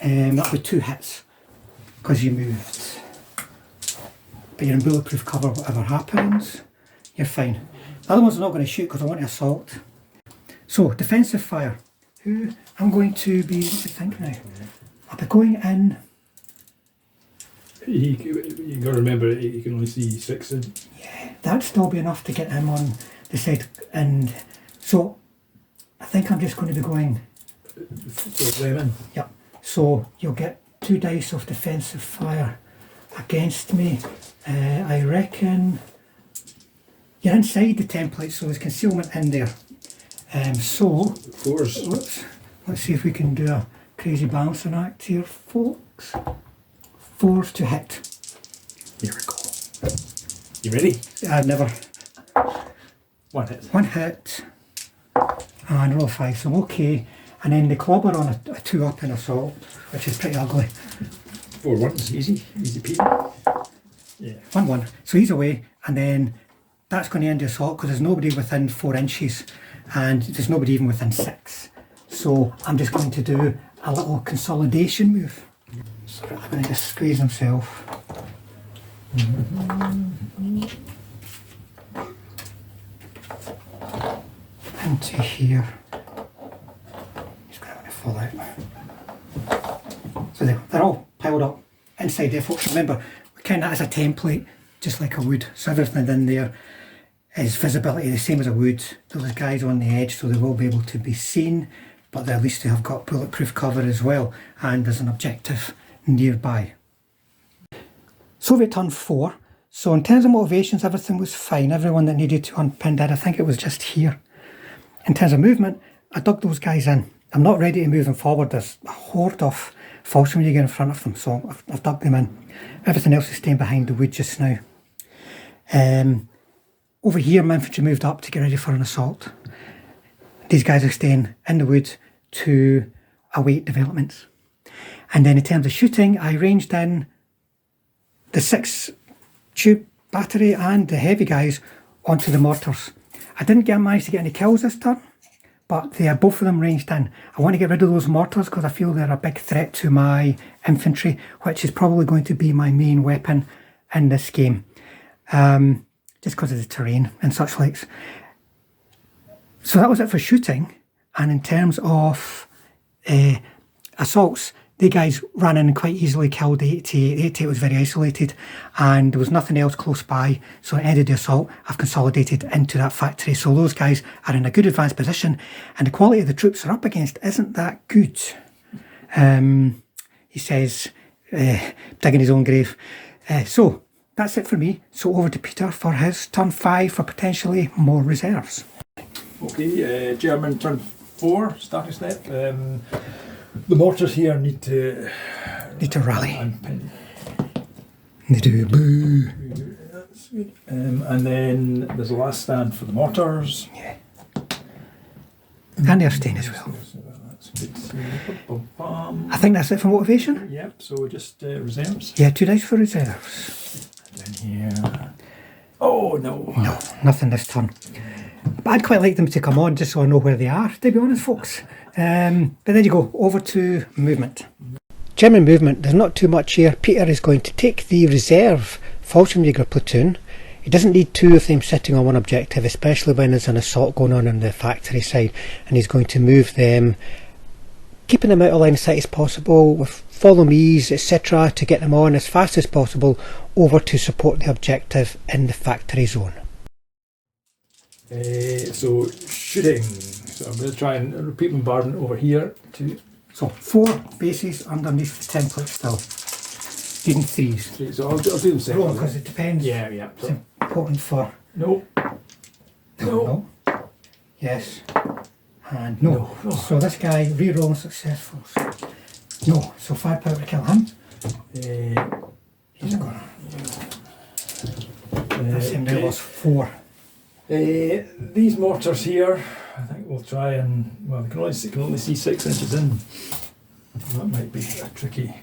That'll be 2 hits because you moved. But you're in bulletproof cover, whatever happens, you're fine. The other ones are not going to shoot because I want to assault. So, defensive fire. Who I'm going to be, what do you think now? I'll be going in. You got to remember, you can only see 6 in. Yeah, that'd still be enough to get him on the side. And so, I think I'm just going to be going. 4 them in. Yep. So, you'll get 2 dice of defensive fire against me. I reckon you're inside the template, so there's concealment in there. So 4s. Let's see if we can do a crazy balancing act here, folks. 4s to hit. Here we go. You ready? Never. 1 hit. 1 hit. And roll 5, so I'm okay. And then the clobber on a 2 up in assault, which is pretty ugly. 4 1s, easy peasy. Yeah. 1 1. So he's away, and then that's going to end the assault because there's nobody within 4 inches. And there's nobody even within 6. So I'm just going to do a little consolidation move. So I'm going to just squeeze himself. Into here. He's going to fall out. So they're all piled up inside there, folks. Remember, we count that as a template, just like a wood. So everything in there is visibility the same as a wood. Those guys on the edge, so they will be able to be seen, but at least they have got bulletproof cover as well, and there's an objective nearby. Soviet turn 4. So in terms of motivations, everything was fine. Everyone that needed to unpin did. I think it was just here. In terms of movement, I dug those guys in. I'm not ready to move them forward. There's a horde of Falshirmjager in front of them, so I've dug them in. Everything else is staying behind the wood just now. Over here, my infantry moved up to get ready for an assault. These guys are staying in the wood to await developments. And then in terms of shooting, I ranged in the 6 tube battery and the heavy guys onto the mortars. I didn't manage to get any kills this turn, but they are both of them ranged in. I want to get rid of those mortars because I feel they're a big threat to my infantry, which is probably going to be my main weapon in this game. Just because of the terrain and such likes. So that was it for shooting. And in terms of assaults, the guys ran in and quite easily killed the 88. The 88 was very isolated and there was nothing else close by, so it ended the assault. I've consolidated into that factory, so those guys are in a good advanced position and the quality of the troops they're up against isn't that good. He says, digging his own grave. So that's it for me. So over to Peter for his turn 5 for potentially more reserves. Okay, German turn 4, starting step. The mortars here need to rally. Unpin. They do. Boo. That's good. And then there's a last stand for the mortars. Yeah. And they're staying as well. So that's good. I think that's it for motivation. Yep, so just reserves. Yeah, 2 dice for reserves. Down here. Oh no. No, nothing this turn. But I'd quite like them to come on just so I know where they are, to be honest, folks. But there you go, over to movement. German movement, there's not too much here. Peter is going to take the reserve Falshirmjager platoon. He doesn't need 2 of them sitting on one objective, especially when there's an assault going on the factory side, and he's going to move them, keeping them out of line of sight as possible, with follow me's, etc., to get them on as fast as possible over to support the objective in the factory zone. So shooting. So I'm going to try and repeat bombardment over here. So 4 bases underneath the template still. Using 3s. So I'll do them separately. Because it depends. Yeah, yeah. It's important for... No. No. Yes. And no. No. So this guy, re-rolling successful. No. So firepower to kill him. He's gonna... That's him now lost 4. These mortars here, I think we'll try and, well, we can only see 6 inches in. That might be tricky.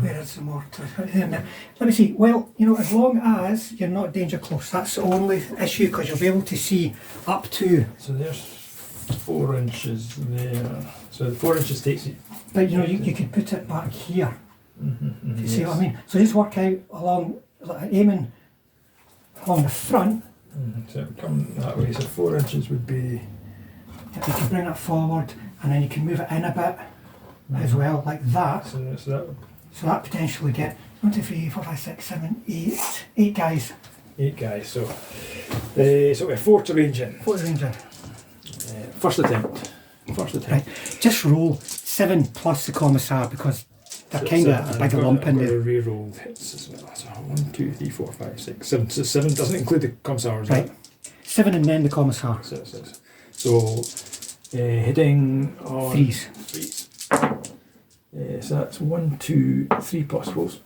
Where is the mortar? Let me see. Well, you know, as long as you're not danger close, that's the only issue, because you'll be able to see up to. So there's 4 inches there. So the 4 inches takes it. But you know, you could put it back here. If You see what I mean? So just work out along, like, aiming along the front. So it would come that way. So 4 inches would be. You can bring it forward, and then you can move it in a bit as well, like that. So that potentially get 1, 2, 3, 4, 5, 6, 7, 8. 8 guys. 8 guys. So we have 4 to range in. 4 to range in. First attempt. Right. Just roll 7 plus the commissar, because they're kind of a big lump in there. Re-rolled hits as well. So 1, 2, 3, 4, 5, 6, 7. So 7 doesn't include the commissars. Right. 7 and then the commissar. So hitting on 3s. So that's 1, 2, 3 plus rolls.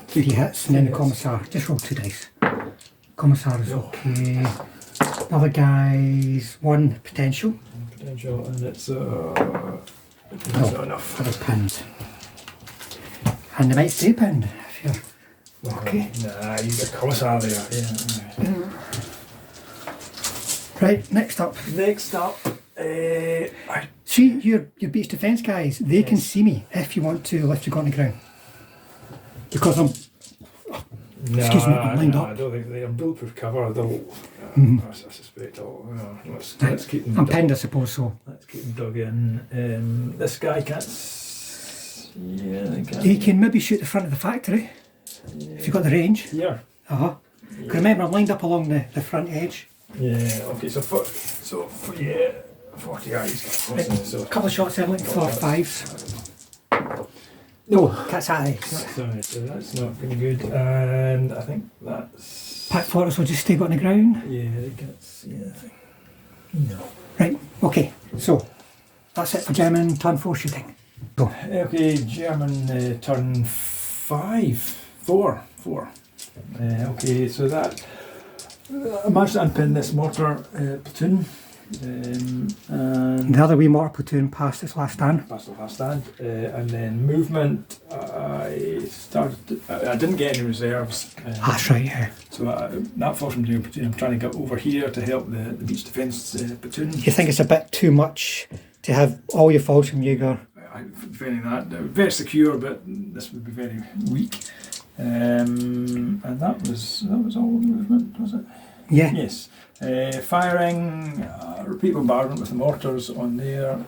3 hits and then the commissar. Just roll 2 dice. Commissar is okay. Other guys, 1 potential. And it's not enough. That is pinned. And they might stay pinned if you're okay. Nah, you got commissar there. Yeah. Right, next up. See, your beach defence guys, they can see me if you want to lift your gun on the ground. Because I'm lined up. I don't think they're bulletproof cover. They'll, I suspect. Let's keep them. I'm pinned, I suppose so. Let's keep them dug in. This guy can't. He can maybe shoot the front of the factory if you've got the range. Here. Yeah. Remember, I'm lined up along the front edge. Yeah. Okay. So 40 eyes. Right. So a couple of shots in, looking for 5s. No, cat's eye. So that's not very good, and I think that's. Pack photos will just stay on the ground. Yeah, they can't see anything. No. Right, okay, so that's it for German turn 4 shooting. Go. Okay, German turn 4. Okay, so that. I managed to unpin this mortar platoon. And the other wee mortar platoon passed its last stand. And then movement. I didn't get any reserves. That's right, yeah. So that Falshirmjager platoon, I'm trying to get over here to help the beach defence platoon. You think it's a bit too much to have all your Falshirmjager? I'm finding that very secure, but this would be very weak. And that was all movement, was it? Yeah. Yes. Firing, repeat bombardment with the mortars on there.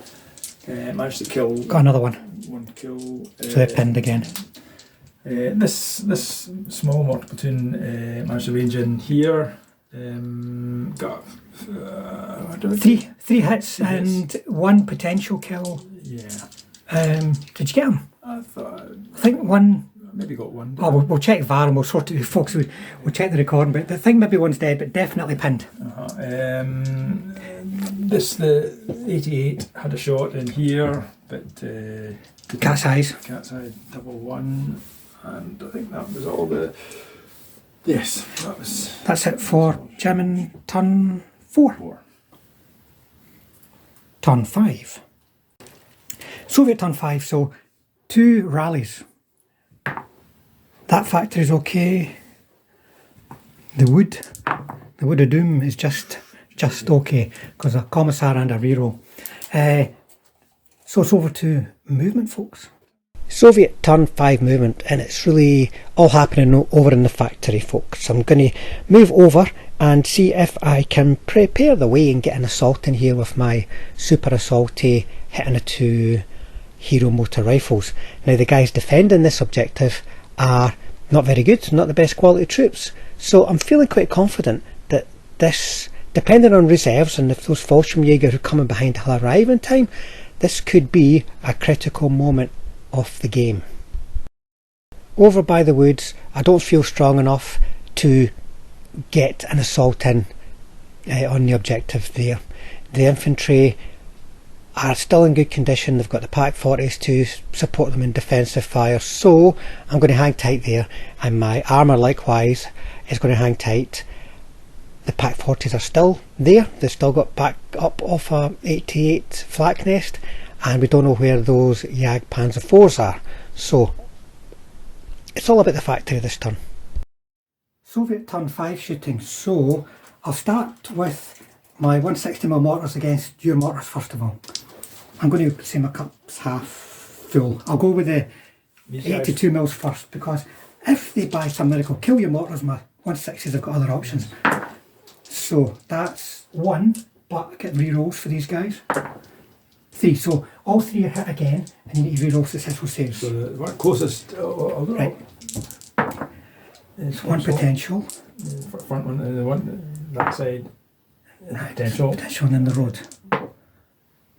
Managed to kill. Got another one. One kill. So they're pinned again. This small mortar platoon managed to range in here. Got three hits and one potential kill. Yeah. Did you get him? I think one. Maybe got one. Oh, we'll check VAR and we'll sort it, folks. We'll check the recording, but I think maybe one's dead, but definitely pinned. The 88 had a shot in here, but Cat's eyes. Cat's eye double one, and I think that was all the. Yes, That's it for German turn 4. Turn 5. Soviet turn 5. So 2 rallies. That factor is okay. The wood of doom is just okay because a commissar and a reroll. So it's over to movement, folks. Soviet turn 5 movement, and it's really all happening over in the factory, folks. I'm going to move over and see if I can prepare the way and get an assault in here with my super assaulty hitting the 2 hero motor rifles. Now the guys defending this objective are not very good, not the best quality troops, so I'm feeling quite confident that this, depending on reserves and if those Falshirmjager who are coming behind will arrive in time, this could be a critical moment of the game. Over by the woods, I don't feel strong enough to get an assault in on the objective there. The infantry are still in good condition. They've got the Pak 40s to support them in defensive fire, so I'm going to hang tight there, and my armour likewise is going to hang tight. The Pak 40s are still there. They've still got back up off a 88 flak nest, and we don't know where those Jag Panzer 4s are, so it's all about the factory this turn. Soviet turn 5 shooting, so I'll start with my 160mm mortars against your mortars first of all. I'm going to say my cup's half full. I'll go with the 82mm first, because if they by some miracle kill your mortars, my 160s have got other options. So that's 1, but I get rerolls for these guys. 3, so all 3 are hit again, and you need to reroll successful saves. So the one closest, right. It's 1 potential. Front one, and the one that side. Right. Potential. Potential, and then the road.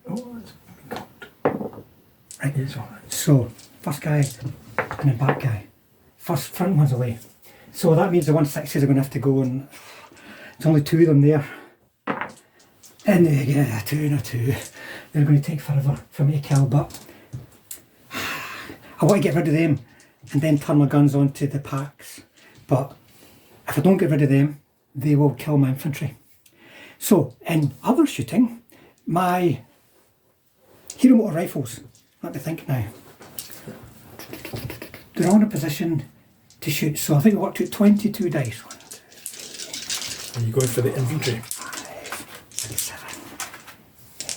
Oh, that's right. So first guy and then back guy. Front one's away. So that means the 160s are going to have to go, and there's only 2 of them there. And they get a 2 and a 2. They're going to take forever for me to kill, but I want to get rid of them and then turn my guns onto the Paks. But if I don't get rid of them, they will kill my infantry. So in other shooting, my hero motor rifles, let me think now, they're all in a position to shoot, so I think we worked out 22 dice. 1, 2, 3. Are you going for the infantry? 5, 6, 7,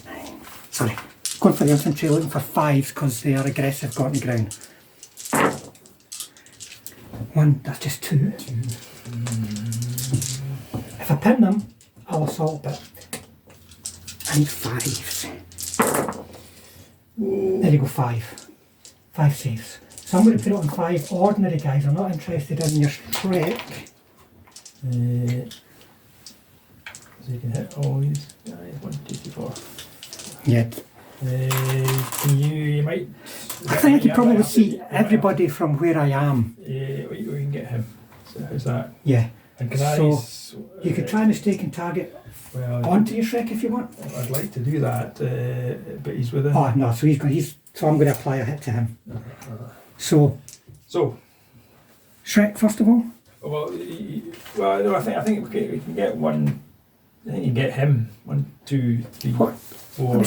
8, 9. Sorry, going for the infantry, looking for 5s because they are aggressive, got on the ground. 1, that's just 2. If I pin them, I'll assault, but I need 5s. There you go, 5. 5 saves. So I'm going to put it on 5 ordinary guys. I'm not interested in your Shrek. So you can hit all these guys. 1, 2, 3, 4. Yeah. You might. I think I can probably see everybody from where I am. We can get him. So how's that? Yeah. And can so you could try a mistaken target onto your Shrek if you want. I'd like to do that, but he's within. Oh no, so so I'm going to apply a hit to him. So Shrek first of all. Well, no, I think we can get one. I think you get him. 1, 2, 3, 4,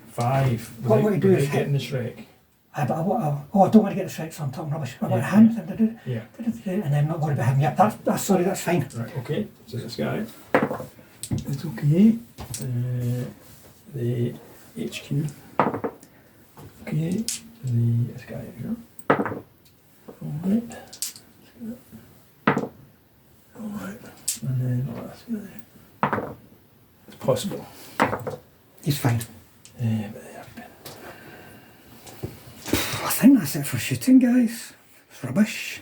5. What I want to do is getting the Shrek. But I don't want to get the Shrek, so I'm talking rubbish. I want him, and then not worry about him. Yeah, that's sorry, that's fine. Right, okay. So this guy, it's okay. The HQ. Okay. This guy here. Alright. Alright. And then it's possible. He's fine. But they have been. I think that's it for shooting, guys. It's rubbish.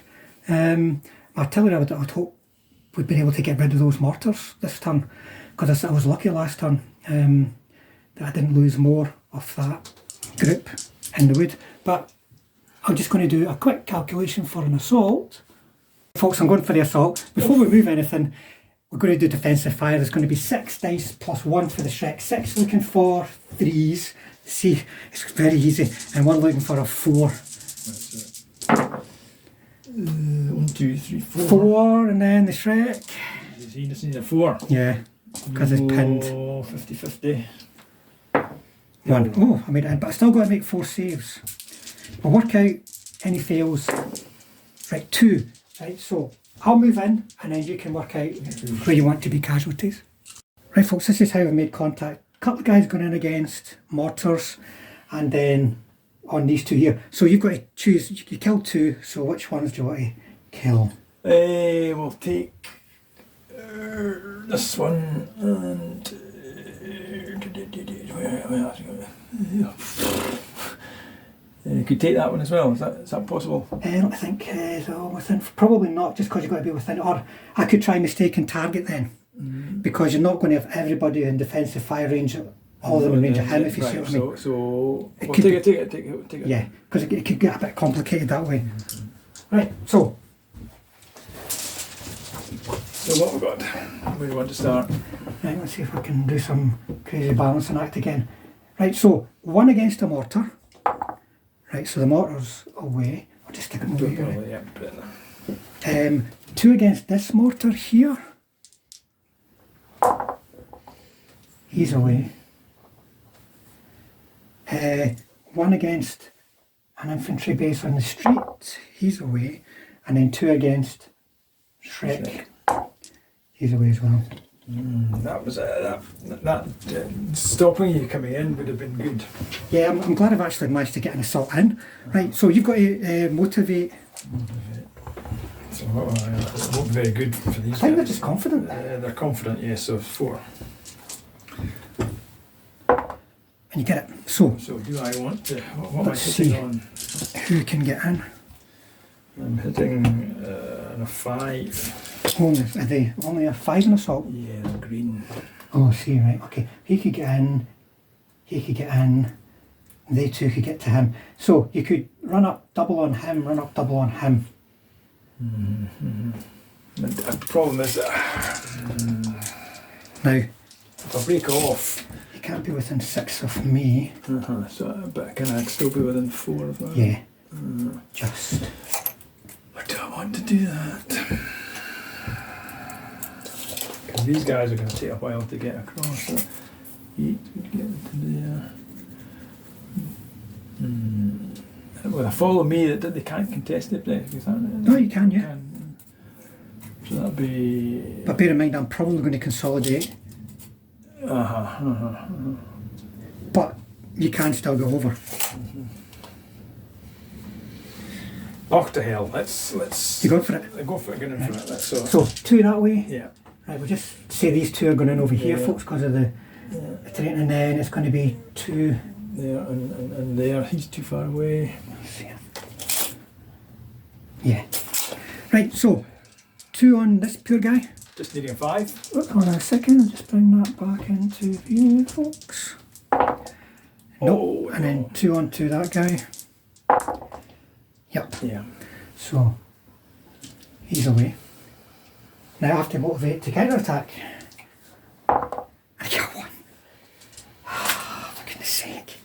Artillery, I'd hope we'd been able to get rid of those mortars this turn, because I was lucky last turn that I didn't lose more of that group in the wood. But I'm just going to do a quick calculation for an assault. Folks, I'm going for the assault. Before we move anything, we're going to do defensive fire. There's going to be 6 dice plus 1 for the Shrek. 6 looking for 3s. See, it's very easy. And 1 looking for a 4. That's it. 1, 2, 3, 4. 4, and then the Shrek. He just needs a 4. Yeah, because it's pinned. 50-50. 1. Oh, I made it in, but I still got to make 4 saves. We'll work out any fails. Right, 2. Right, so I'll move in and then you can work out where you want to be casualties. Right folks, this is how I made contact. A couple of guys going in against mortars and then on these 2 here. So you've got to choose, you killed 2, so which ones do you want to kill? We'll take this one and you could take that one as well. Is that possible? I think so within, probably not, just because you've got to be within. Or I could try mistaken target then, because you're not going to have everybody in defensive fire range, all of them in range of him. If you see what I mean. So It we'll could take it. Yeah, because it could get a bit complicated that way. Right, so what we got? Where do you want to start? right, let's see if I can do some crazy balancing act again. Right, so 1 against a mortar. Right, so the mortar's away. I'll just stick it over here. Probably, yeah, put it in there. 2 against this mortar here. He's away. 1 against an infantry base on the street. He's away. And then 2 against Shrek. He's away as well. That was that stopping you coming in would have been good. Yeah, I'm glad I've actually managed to get an assault in. Right, so you've got to motivate. So it won't be very good for these I think they're guys. just confident. They're confident, yes, so 4. And you get it. So do I want to, what am I Let's hitting see. on? who can get in? I'm hitting on a 5. Only, are they only a 5 in assault? Yeah, the green. Oh, see, right, okay. He could get in, he could get in, they 2 could get to him. So you could run up double on him, run up double on him. The problem is that Now, if I break off, he can't be within 6 of me. but can I still be within 4 of that? Yeah, just. I don't want to do that. Because these guys are going to take a while to get across. So 8 would get into there. Will they follow me that they can't contest it? No, you can, yeah. So that'd be. But bear in mind, I'm probably going to consolidate. But you can still go over. Oh, to hell! Let's. You going for it? Go for it. Get in for it. That's so. So 2 that way. Yeah. Right, we'll just say these 2 are going in over here, Yeah. folks, because of the terrain, and then it's going to be 2. There and there. He's too far away. Yeah. Right, so 2 on this poor guy. Just needing a 5. Hold on a second, I'll just bring that back into view, folks. Nope. And then 2 on to that guy. Yep. Yeah. So he's away. Now I have to motivate to counter attack. I got 1. For goodness sake.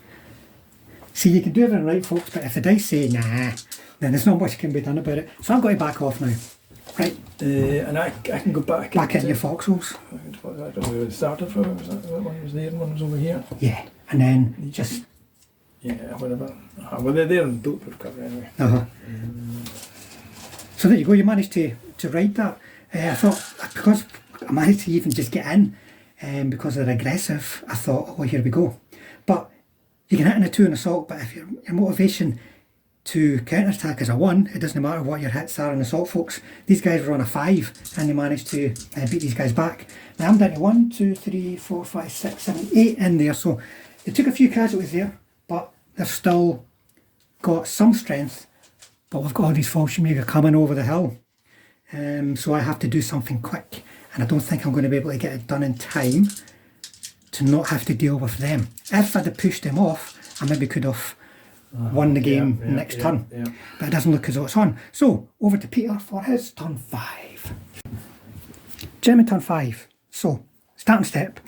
See, you can do everything right, folks, but if the dice say nah, then there's not much can be done about it. So I've got to back off now. Right. And I can go back. Back into your foxholes. I don't know where it started from. Was that one was there and one was over here? Yeah. And then just. Yeah, whatever. Well, they're there in bulletproof cover anyway. So there you go, you managed to ride that. I thought, because I managed to even just get in, because they're aggressive, I thought, oh, here we go. But you can hit in a 2 in assault, but if your motivation to counter-attack is a 1. It doesn't matter what your hits are in assault, folks. These guys were on a 5 and they managed to beat these guys back. Now I'm down to 1, 2, 3, 4, 5, 6, 7, 8 in there. So they took a few casualties there, but they've still got some strength. But we've got all these Falshirmjager coming over the hill. So I have to do something quick. And I don't think I'm going to be able to get it done in time to not have to deal with them. If I'd have pushed them off, I maybe could have won the game next turn. But it doesn't look as though it's on. So, over to Peter for his turn 5. Gentleman turn 5. So, starting step.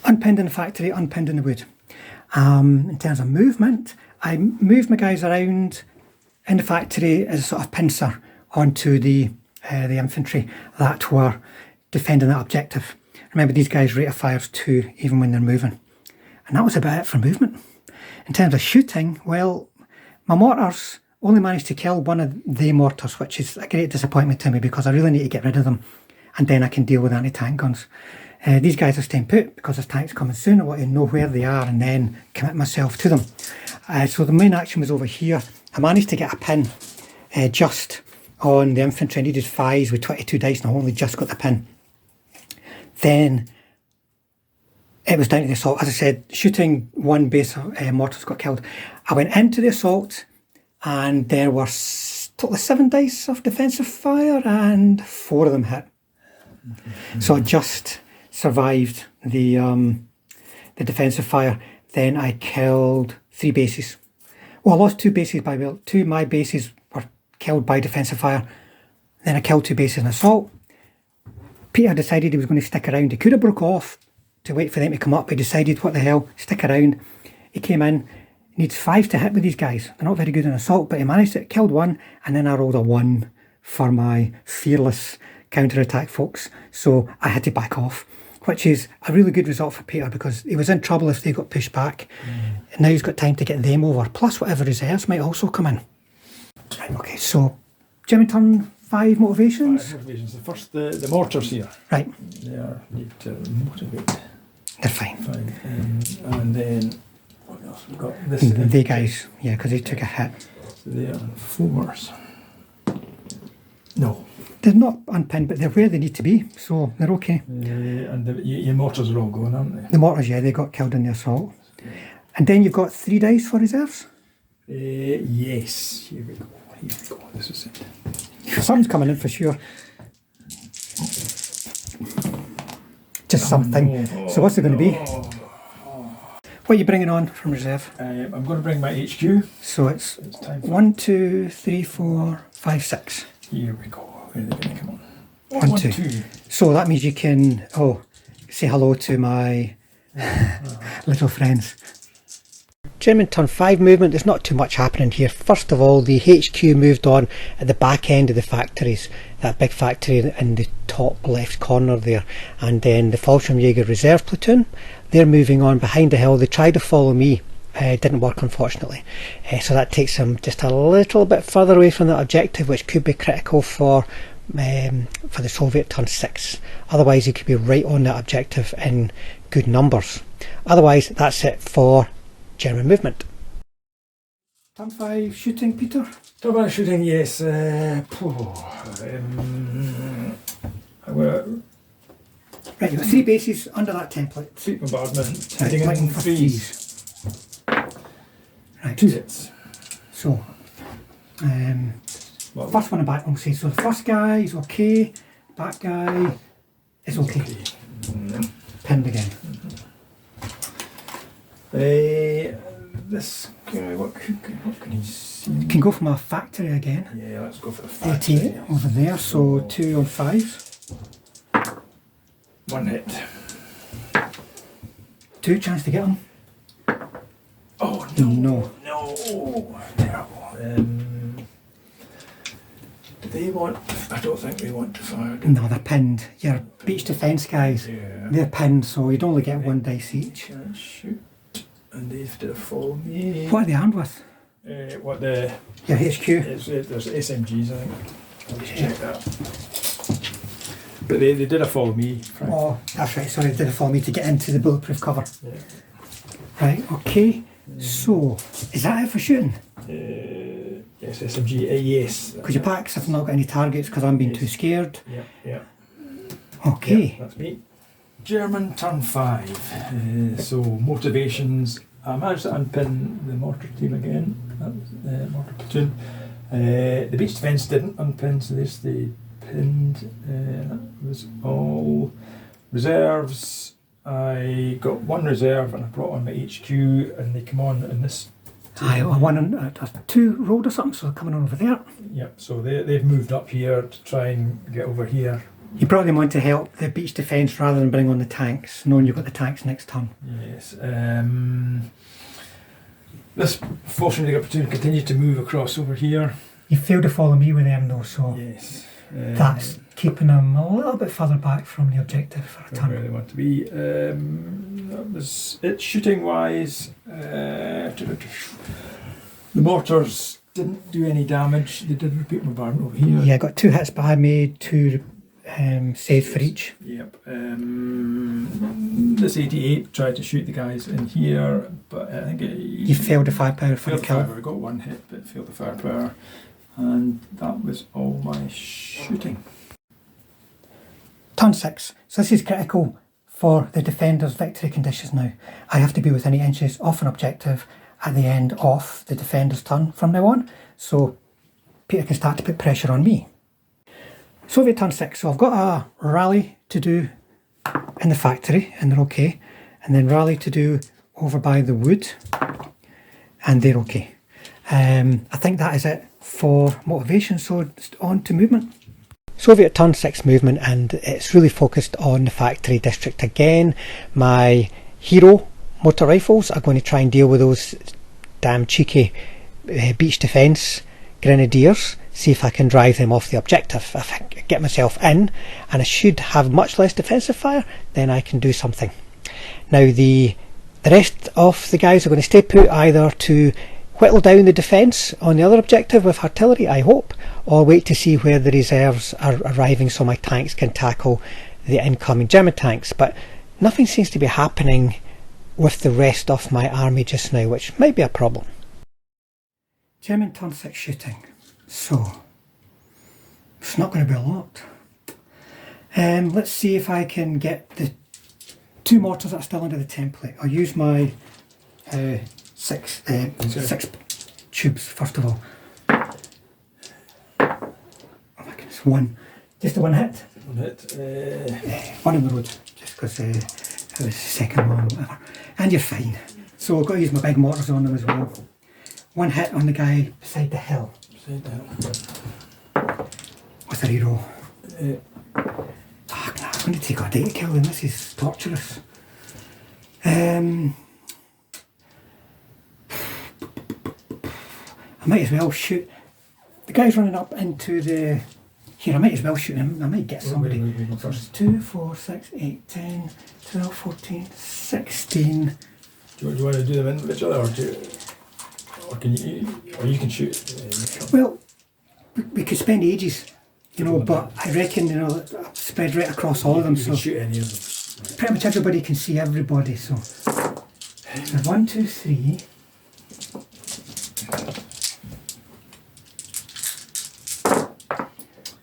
Unpinned in the factory, unpinned in the wood. In terms of movement, I moved my guys around in the factory as a sort of pincer onto the infantry that were defending that objective. Remember, these guys' rate of fire is 2 even when they're moving. And that was about it for movement. In terms of shooting, well, my mortars only managed to kill one of the mortars, which is a great disappointment to me because I really need to get rid of them and then I can deal with anti-tank guns. These guys are staying put because there's tanks coming soon. I want to know where they are and then commit myself to them. So the main action was over here. I managed to get a pin just on the infantry. I needed 5s with 22 dice and I only just got the pin. Then it was down to the assault. As I said, shooting one base of mortars got killed. I went into the assault and there were totally 7 dice of defensive fire and 4 of them hit. So I just survived the defensive fire. Then I killed 3 bases. Well, I lost 2 bases by 2 of my bases were killed by defensive fire. Then I killed 2 bases in assault. Peter decided he was going to stick around. He could have broke off to wait for them to come up. He decided, what the hell, stick around. He came in, needs 5 to hit with these guys. They're not very good in assault, but he managed it, killed 1, and then I rolled a 1 for my fearless counter-attack, folks. So I had to back off, which is a really good result for Peter because he was in trouble if they got pushed back. And now he's got time to get them over, plus whatever reserves might also come in. Right, okay, so Jimmy turn 5 motivations. 5 motivations. The first, the mortars here. Right. They need to motivate. They're fine. And then, what else? We've got this. The guys, yeah, because they took a hit. So they are 4s. No. They're not unpinned, but they're where they need to be, so they're okay. And your mortars are all going, aren't they? The mortars, yeah, they got killed in the assault. And then you've got 3 dice for reserves? Yes. Here we go. This is it. Something's coming in for sure. Just something. No. So what's it going to be? What are you bringing on from reserve? I'm going to bring my HQ. So it's time for 1, 2, 3, 4, 5, 6. Here we go. Where are they going to come on? 1, 2. So that means you can, say hello to my little friends. German turn 5 movement, there's not too much happening here. First of all, the HQ moved on at the back end of the factories, that big factory in the top left corner there. And then the Falshirmjager reserve platoon, they're moving on behind the hill. They tried to follow me, it didn't work unfortunately. So that takes them just a little bit further away from that objective, which could be critical for the Soviet turn 6. Otherwise he could be right on that objective in good numbers. Otherwise that's it for German movement. Turn 5 shooting, Peter? Turn 5 shooting, yes. Right, you've got 3 bases under that template. Fleet bombardment. Right, Hitting for 3s. Right. 2 hits. So, first one and back, we'll say. So the first guy is okay, back guy is okay. Pinned again. This guy, what can he see? You can go from a factory again. Yeah, let's go for the factory. 88 over there, so 2 on 5. 1 hit. 2 chance to get him. Oh no! No. No! Terrible. Do they want? I don't think they want to fire. No, they're pinned. Your beach defence guys, Yeah. they're pinned, so you'd only get 1 dice each. Can't shoot. And they have to follow me. What are they armed with? What the? Your HQ? There's SMGs, I think. I'll just check that. But they did a follow me. Oh, that's right, sorry, they did it for me to get into the bulletproof cover. Yeah. Right, okay. So, is that it for shooting? Yes, SMG, yes. Because your packs have not got any targets because I'm being too scared. Yeah. Okay. Yep, that's me. German turn 5. So, motivations. I managed to unpin the mortar team again. That was mortar platoon. The beach defence didn't unpin, so they stayed pinned. That was all reserves. I got one reserve and I brought on my HQ and they come on in this. I one on 2 rolled or something, so they're coming on over there. Yep, so they've moved up here to try and get over here. You brought them on to help the beach defence rather than bring on the tanks, knowing you've got the tanks next turn. Yes. This Falshirmjager platoon continued to move across over here. You failed to follow me with them though, so yes. That's keeping them a little bit further back from the objective for a turn. Where they want to be. That was it. Shooting wise, the mortars didn't do any damage. They did repeat bombardment over here. Yeah, I got 2 hits, but I made 2 saves for each. Yep. This 88 tried to shoot the guys in here, but I think you failed the firepower for the kill. I got 1 hit, but failed the firepower, and that was all my shooting. Turn 6. So this is critical for the defender's victory conditions now. I have to be within 8 inches off an objective at the end of the defender's turn from now on, so Peter can start to put pressure on me. Soviet turn 6, so I've got a rally to do in the factory, and they're okay, and then rally to do over by the wood, and they're okay. I think that is it for motivation, so on to movement. Soviet turn 6 movement, and it's really focused on the factory district again. My hero motor rifles are going to try and deal with those damn cheeky beach defence grenadiers, see if I can drive them off the objective. If I get myself in, and I should have much less defensive fire, then I can do something. Now the rest of the guys are going to stay put, either to whittle down the defence on the other objective with artillery, I hope, or wait to see where the reserves are arriving so my tanks can tackle the incoming German tanks. But nothing seems to be happening with the rest of my army just now, which might be a problem. German turn 6 shooting, so it's not going to be a lot. Let's see if I can get the 2 mortars that are still under the template. I'll use my 6 tubes first of all. Oh my goodness, 1. Just a 1 hit? 1 hit. 1 in the road, just because it was the second one, whatever. And you're fine. So I've got to use my big mortars on them as well. 1 hit on the guy beside the hill. Beside the hill. With a reroll. I'm going to take a day to kill him. This is torturous. I might as well shoot. The guy's running up into the... Here, I might as well shoot him. I might get somebody. So it's 2, 4, 6, 8, 10, 12, 14, 16. Do you want to do them in with each other, or can you can shoot? Well, we could spend ages, you know, but I reckon, you know, spread right across all of them. You so can shoot any of them. Pretty much everybody can see everybody. So 1, 2, 3.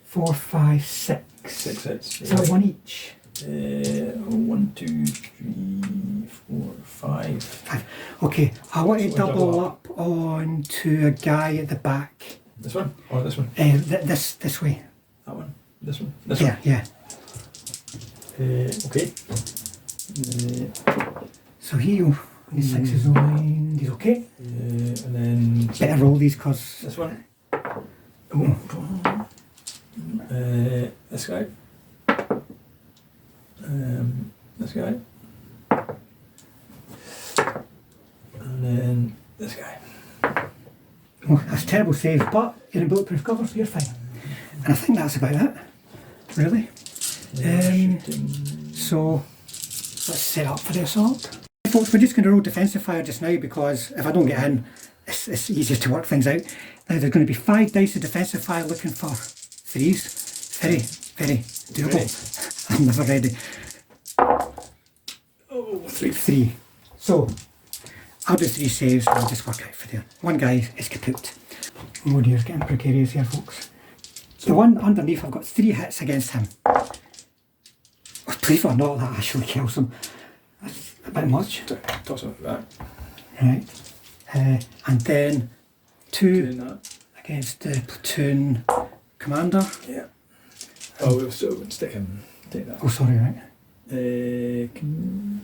4, 5, 6. 6 hits. Is that 1 each? 1, 2, 3, 4, 5. 5. Okay, I want to double up onto a guy at the back. This one or this one? This way. That one. This one. This yeah, one. Yeah. Okay. So he's 6 is on. He's okay. And then better roll these cause this one. This guy. This guy. And then this guy. Oh, that's terrible saves, but you're in bulletproof cover, so you're fine. And I think that's about it, really. So let's set up for the assault. Folks, we're just going to roll defensive fire just now, because if I don't get in, it's easier to work things out. Now there's going to be 5 dice of defensive fire looking for 3s. Very, very doable. I'm never ready. Oh, 3. 3. So I'll do 3 saves and I'll just work out for there. One guy is kaput. Oh dear, it's getting precarious here, folks. The one underneath, I've got 3 hits against him. Believe it or not, that actually kills him. That's a bit much. Toss it like that. Right. And then 2 against the platoon commander. Yeah. Oh, we'll stick him. Take that. Oh, sorry, right. Can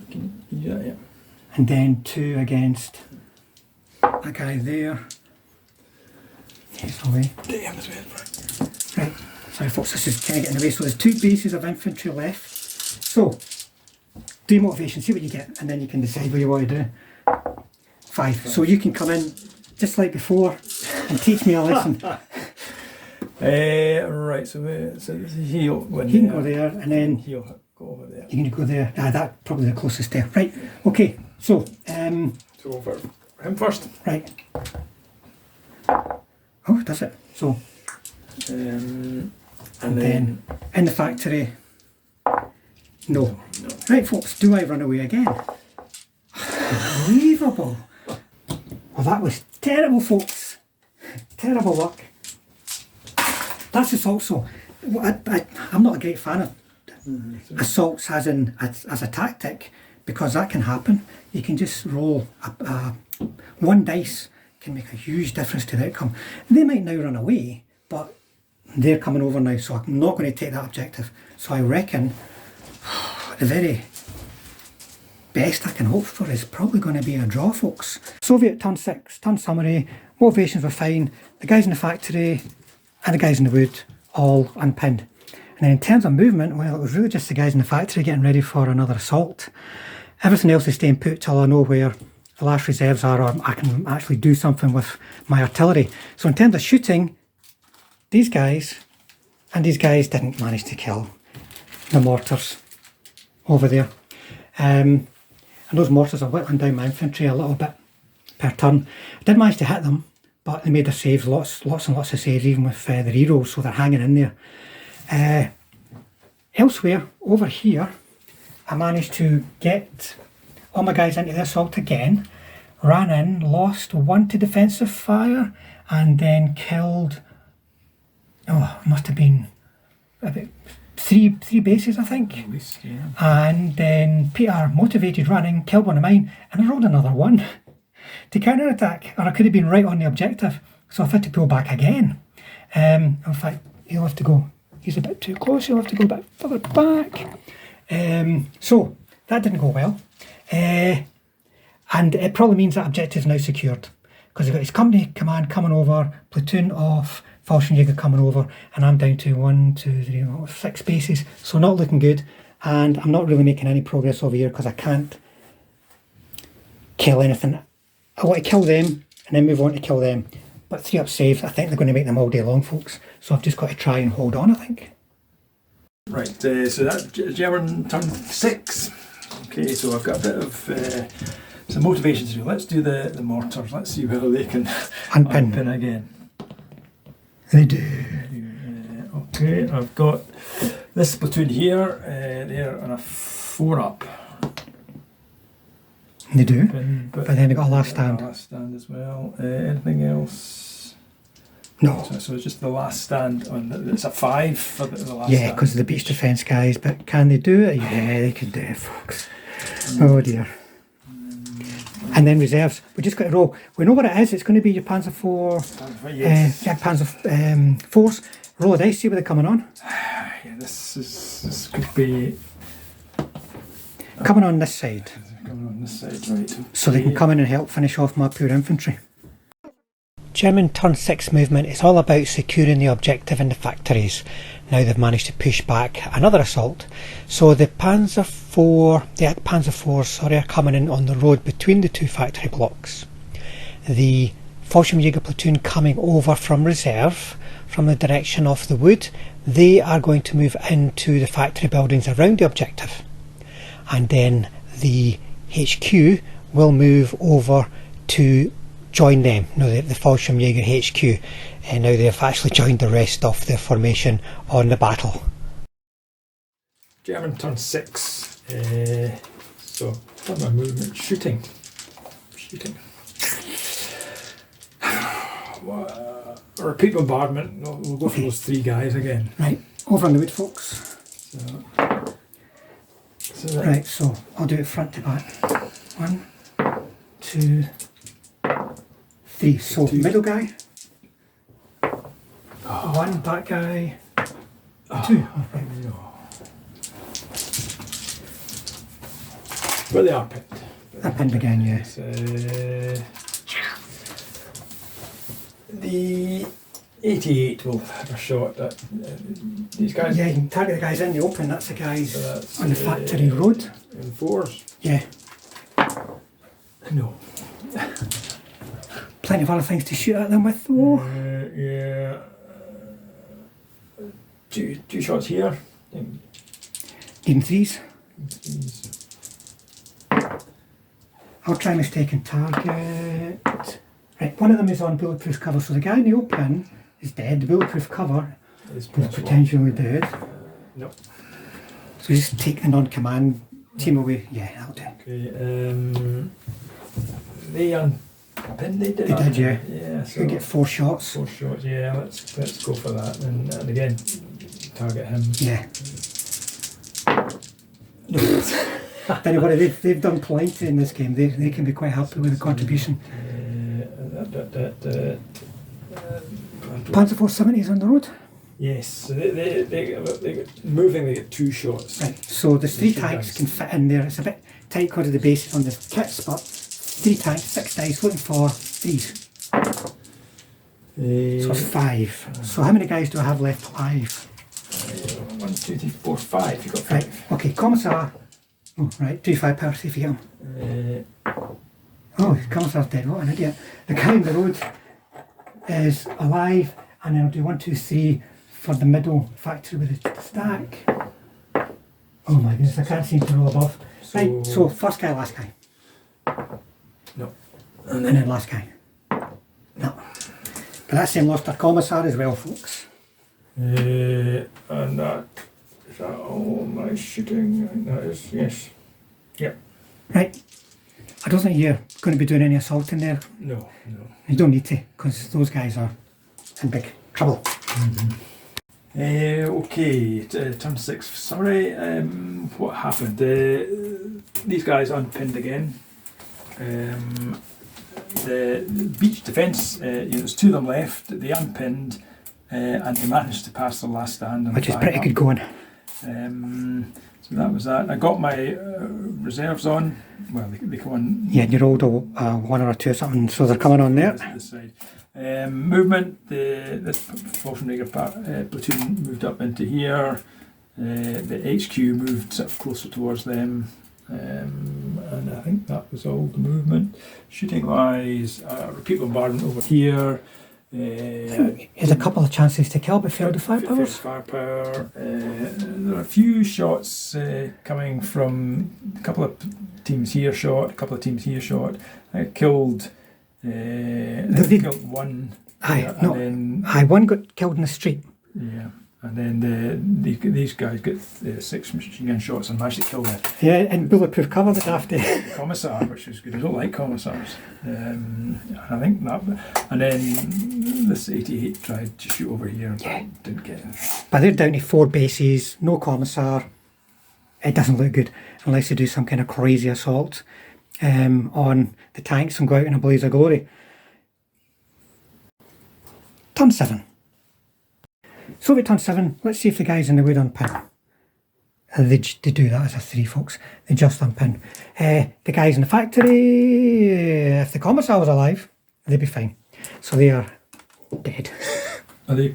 you do that? Yeah. And then 2 against that guy there. He's away. Damn, that's weird. Right. Sorry, folks, this is kind of getting away. So there's 2 bases of infantry left. So, do motivation, see what you get, and then you can decide what you want to do. 5. So you can come in just like before and teach me a lesson. Right, so he'll win. He can go there, and then he'll go over there. you can go there. That's probably the closest there. Right. Okay. So. So over him first. Right. Oh, does it? So. And then in the factory. No. Right, folks. Do I run away again? Unbelievable. Well, that was terrible, folks. Terrible luck. That's assault. So, I'm not a great fan of assaults as a tactic, because that can happen. You can just roll one dice can make a huge difference to the outcome. They might now run away, but they're coming over now, so I'm not going to take that objective. So I reckon the very best I can hope for is probably going to be a draw, folks. Soviet turn 6, turn summary, motivations were fine, the guys in the factory and the guys in the wood all unpinned. And then in terms of movement, well, it was really just the guys in the factory getting ready for another assault. Everything else is staying put till I know where the last reserves are, or I can actually do something with my artillery. So in terms of shooting, these guys and these guys didn't manage to kill the mortars over there. And those mortars are whittling down my infantry a little bit per turn. I did manage to hit them, but they made their saves, lots and lots of saves, even with the rerolls, so they're hanging in there. Elsewhere, over here, I managed to get all my guys into the assault again, ran in, lost 1 to defensive fire, and then killed, it must have been about three bases, I think. At least, yeah. And then Peter, motivated running, killed one of mine, and I rolled another 1 to counter-attack, or I could have been right on the objective, so I've had to pull back again. In fact, he'll have to go, he's a bit too close, he'll have to go a bit further back. So, that didn't go well. And it probably means that objective is now secured, because he's got his company command coming over, platoon of Falshirmjager coming over, and I'm down to 1, 2, 3, 4, 6 bases, so not looking good. And I'm not really making any progress over here because I can't kill anything. I want to kill them and then move on to kill them, but 3 up saves, I think they're going to make them all day long, folks, so I've just got to try and hold on, I think. Right, so that's German turn 6. Okay, so I've got a bit of some motivation to do. Let's do the mortars. Let's see whether they can unpin again. They do. Okay, I've got this platoon here, there, and a 4 up. They do, but then they got a last stand. Last stand as well. Anything else? No. So it's just the last stand. It's a 5 for the last stand. Yeah, because of the beach defence guys, but can they do it? Yeah, they can do it, folks. Oh dear. And then reserves. We just got to roll. We know what it is. It's going to be your Panzer 4. Yes. Panzer 4s. Roll a dice, see where they're coming on. Yeah, this could be coming on this side. Coming on this side, right. So they can come in and help finish off my pure infantry. German turn 6 movement is all about securing the objective in the factories. Now they've managed to push back another assault. So the Panzer 4s are coming in on the road between the 2 factory blocks. The Falshirmjager platoon coming over from reserve from the direction of the wood, they are going to move into the factory buildings around the objective. And then the HQ will move over to join them, the Falshirmjager HQ, and now they've actually joined the rest of the formation on the battle. German turn 6. So, turn my movement, shooting. shooting. Repeat bombardment. We'll go for those 3 guys again. Right, over on the wood, folks. Right, so I'll do it front to back. 1, 2, 3. So middle guy. 1, back guy. 2. But they are pinned. They're pinned again, yeah. The 88 will have a shot at these guys. Yeah, you can target the guys in the open. That's the guys So on the factory road. In 4s? Yeah. No. Plenty of other things to shoot at them with, though. Yeah. Two shots here. Needing 3s. I'll try mistaken target. Right, one of them is on bulletproof cover, so the guy in the open is dead. The bulletproof cover is potentially dead. Nope. So just take the non-command team away. Yeah, that'll do. Okay. They unpinned. They did. They did, yeah. Yeah. So you get 4 shots. 4 shots. Yeah. Let's go for that. And again, target him. Yeah. Don't worry, they've done plenty in this game. They can be quite happy with the contribution. Panzer 470s on the road. Yes, so they moving. They get 2 shots. Right, so the 3 tanks can fit in there. It's a bit tight because of the base on the kits, but 3 tanks, 6 dice, looking for 3s. So 5. So how many guys do I have left alive? 1, 2, 3, 4, 5. You got 5. Right. Okay, Commissar. Oh, right. Do 5 power. See if you get him. Oh, Commissar's dead. What an idiot. The guy on the road is alive, and then I'll do 1, 2, 3 for the middle factory with the stack. Oh my goodness, I can't seem to roll above. Right, so first guy, last guy. No. And then last guy. No. But that same lost our Commissar as well, folks. And that is that all my shooting? That is, yes. Yep. Right. I don't think you're going to be doing any assaulting there. No. You don't need to, because those guys are in big trouble. Okay, turn 6 summary. What happened? These guys unpinned again. The beach defence, there's 2 of them left. They unpinned and they managed to pass their last stand. Which is pretty good going. So that was that. I got my reserves on. Well, they come on. Yeah, you rolled a 1 or a 2 or something, so they're coming on there. This side. Movement. This Falshirmjager platoon moved up into here. The HQ moved sort of closer towards them. And I think that was all the movement. Shooting wise, repeat bombardment over here. There's a couple of chances to kill, but failed the firepower. Firepower. There are a few shots coming from a couple of teams here shot, a couple of teams here shot. I killed, killed 1. One got killed in the street. Yeah. And then these guys get 6 machine gun shots and managed to kill them. Yeah, and bulletproof cover the dafty. Commissar, which is good. I don't like commissars. I think that. And then this 88 tried to shoot over here, but didn't get it. But they're down to 4 bases, no commissar. It doesn't look good unless you do some kind of crazy assault on the tanks and go out in a blaze of glory. Turn 7. So we turn 7, let's see if the guys in the wood unpin. They do that as a 3, folks. They just unpin. The guys in the factory, if the commissar was alive, they'd be fine. So they are dead. Are they?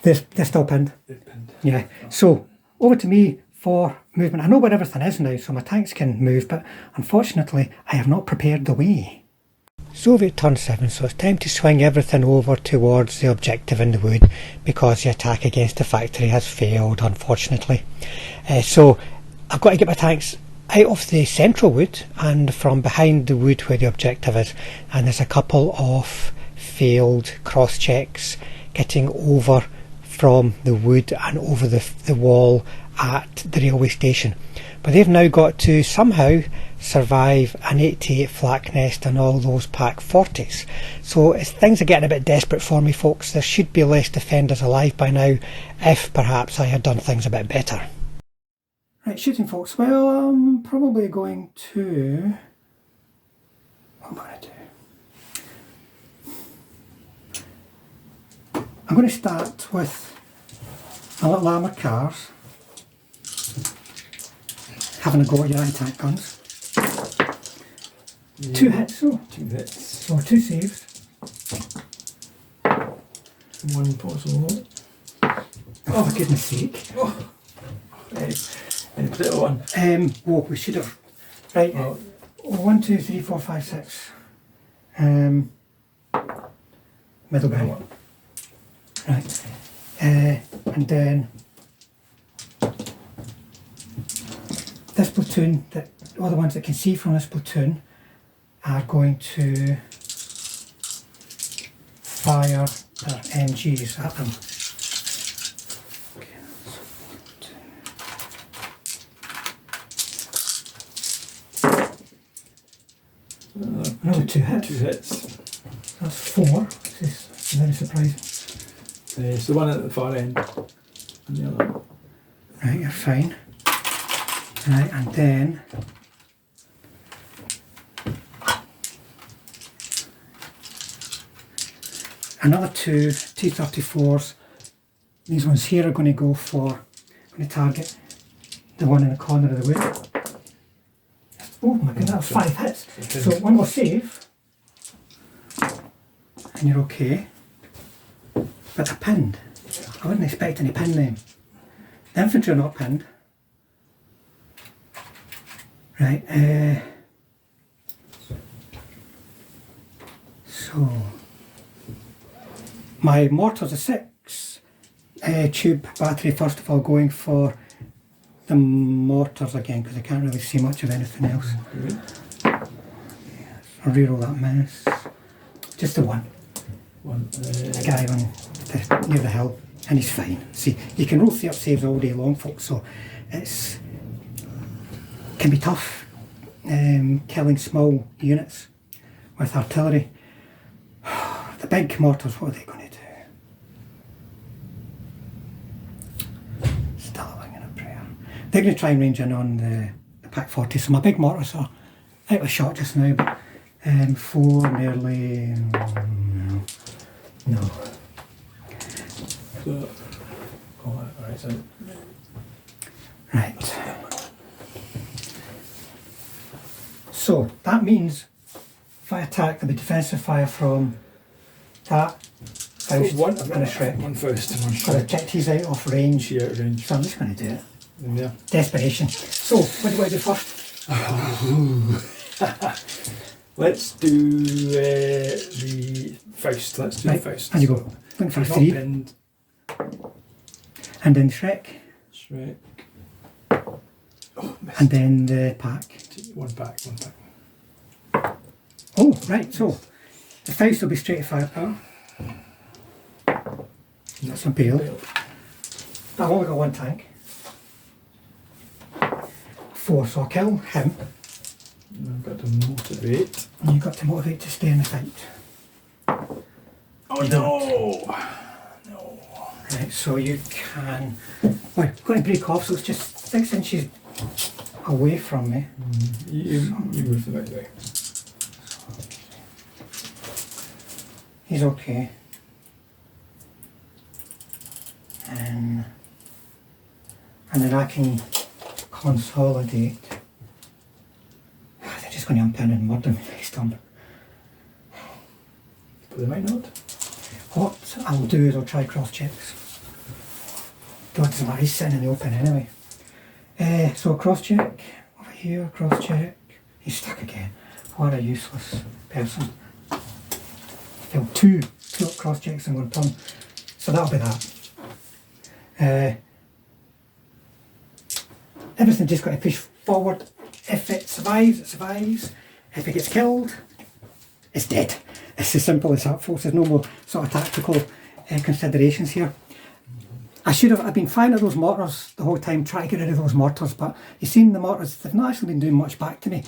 They're still pinned. They're pinned. Yeah. So over to me for movement. I know where everything is now, so my tanks can move, but unfortunately I have not prepared the way. So we've turned 7, so it's time to swing everything over towards the objective in the wood because the attack against the factory has failed, unfortunately. So I've got to get my tanks out of the central wood and from behind the wood where the objective is, and there's a couple of failed cross checks getting over from the wood and over the wall at the railway station. but they've now got to somehow survive an 88 flak nest and all those pack 40s. So things are getting a bit desperate for me, folks. There should be less defenders alive by now, if perhaps I had done things a bit better. Right, shooting, folks. Well, I'm probably going to... What am I going to do? I'm going to start with my little armoured cars, having a go at your anti-tank guns. Yeah. 2 hits, so. 2 hits. So 2 saves. 1 possible. Oh, for goodness sake. Oh. Right. And put it on. Oh, we should have. Right. Oh. 1, 2, 3, 4, 5, 6. Middle ground. Right. And then this platoon, all the ones that can see from this platoon, are going to fire their MGs at them. Another 2 hits. 2 hits. That's 4. This is very surprising. It's the one at the far end. And the other. Right, you're fine. Right, and then another 2 T34s. These ones here are going to go for, going to target the one in the corner of the wood. Oh my goodness, that was 5 hits. So 1 more save, and you're okay. But they're pinned. I wouldn't expect any pin them. The infantry are not pinned. Right, so my mortar's a 6 tube battery, first of all, going for the mortars again, because I can't really see much of anything else. I'll reroll that mess. Just the one. The guy near the hill, and he's fine. See, you can roll 3 up saves all day long, folks, so can be tough killing small units with artillery. The big mortars, what are they going to do? Still a wing and a prayer. They're going to try and range in on the pack 40, so my big mortars are out of shot just now, but 4 nearly... No. So, alright, so. Right. So that means if I attack, there'll be defensive fire from that Faust One and a Shrek. One Faust and one Because I Shrek. checked he's out of range, Yeah, out of range. so I'm just going to do it. Yeah. Desperation. So, what do I do first? Let's do the Faust. Let's do Right, the Faust. and you go. Looking for a Not 3. pinned. And then Shrek. Shrek. Oh, missed. And then the pack. 1 pack, 1 pack. Oh, right, so the Faust will be straight firepower. That's a bail. I've only got 1 tank. 4, so I'll kill him. I've got to motivate. And you've got to motivate to stay in the fight. Oh no! No. Right, so you can... Well, I'm going to break off, so it's just 6 inches away from me. You move the right way. He's okay. And then I can consolidate. They're just going to unpin and murder me next turn. But they might not. What I'll do is I'll try cross checks. Though it doesn't matter, he's sitting in the open anyway. So cross check, over here, cross check. He's stuck again. What a useless person. Failed 2 cross checks in 1 turn. So that'll be that. Everything just got to push forward. If it survives, it survives. If it gets killed, it's dead. It's as simple as that, folks. There's no more sort of tactical considerations here. I've been firing at those mortars the whole time, trying to get rid of those mortars, but you've seen the mortars, they've not actually been doing much back to me.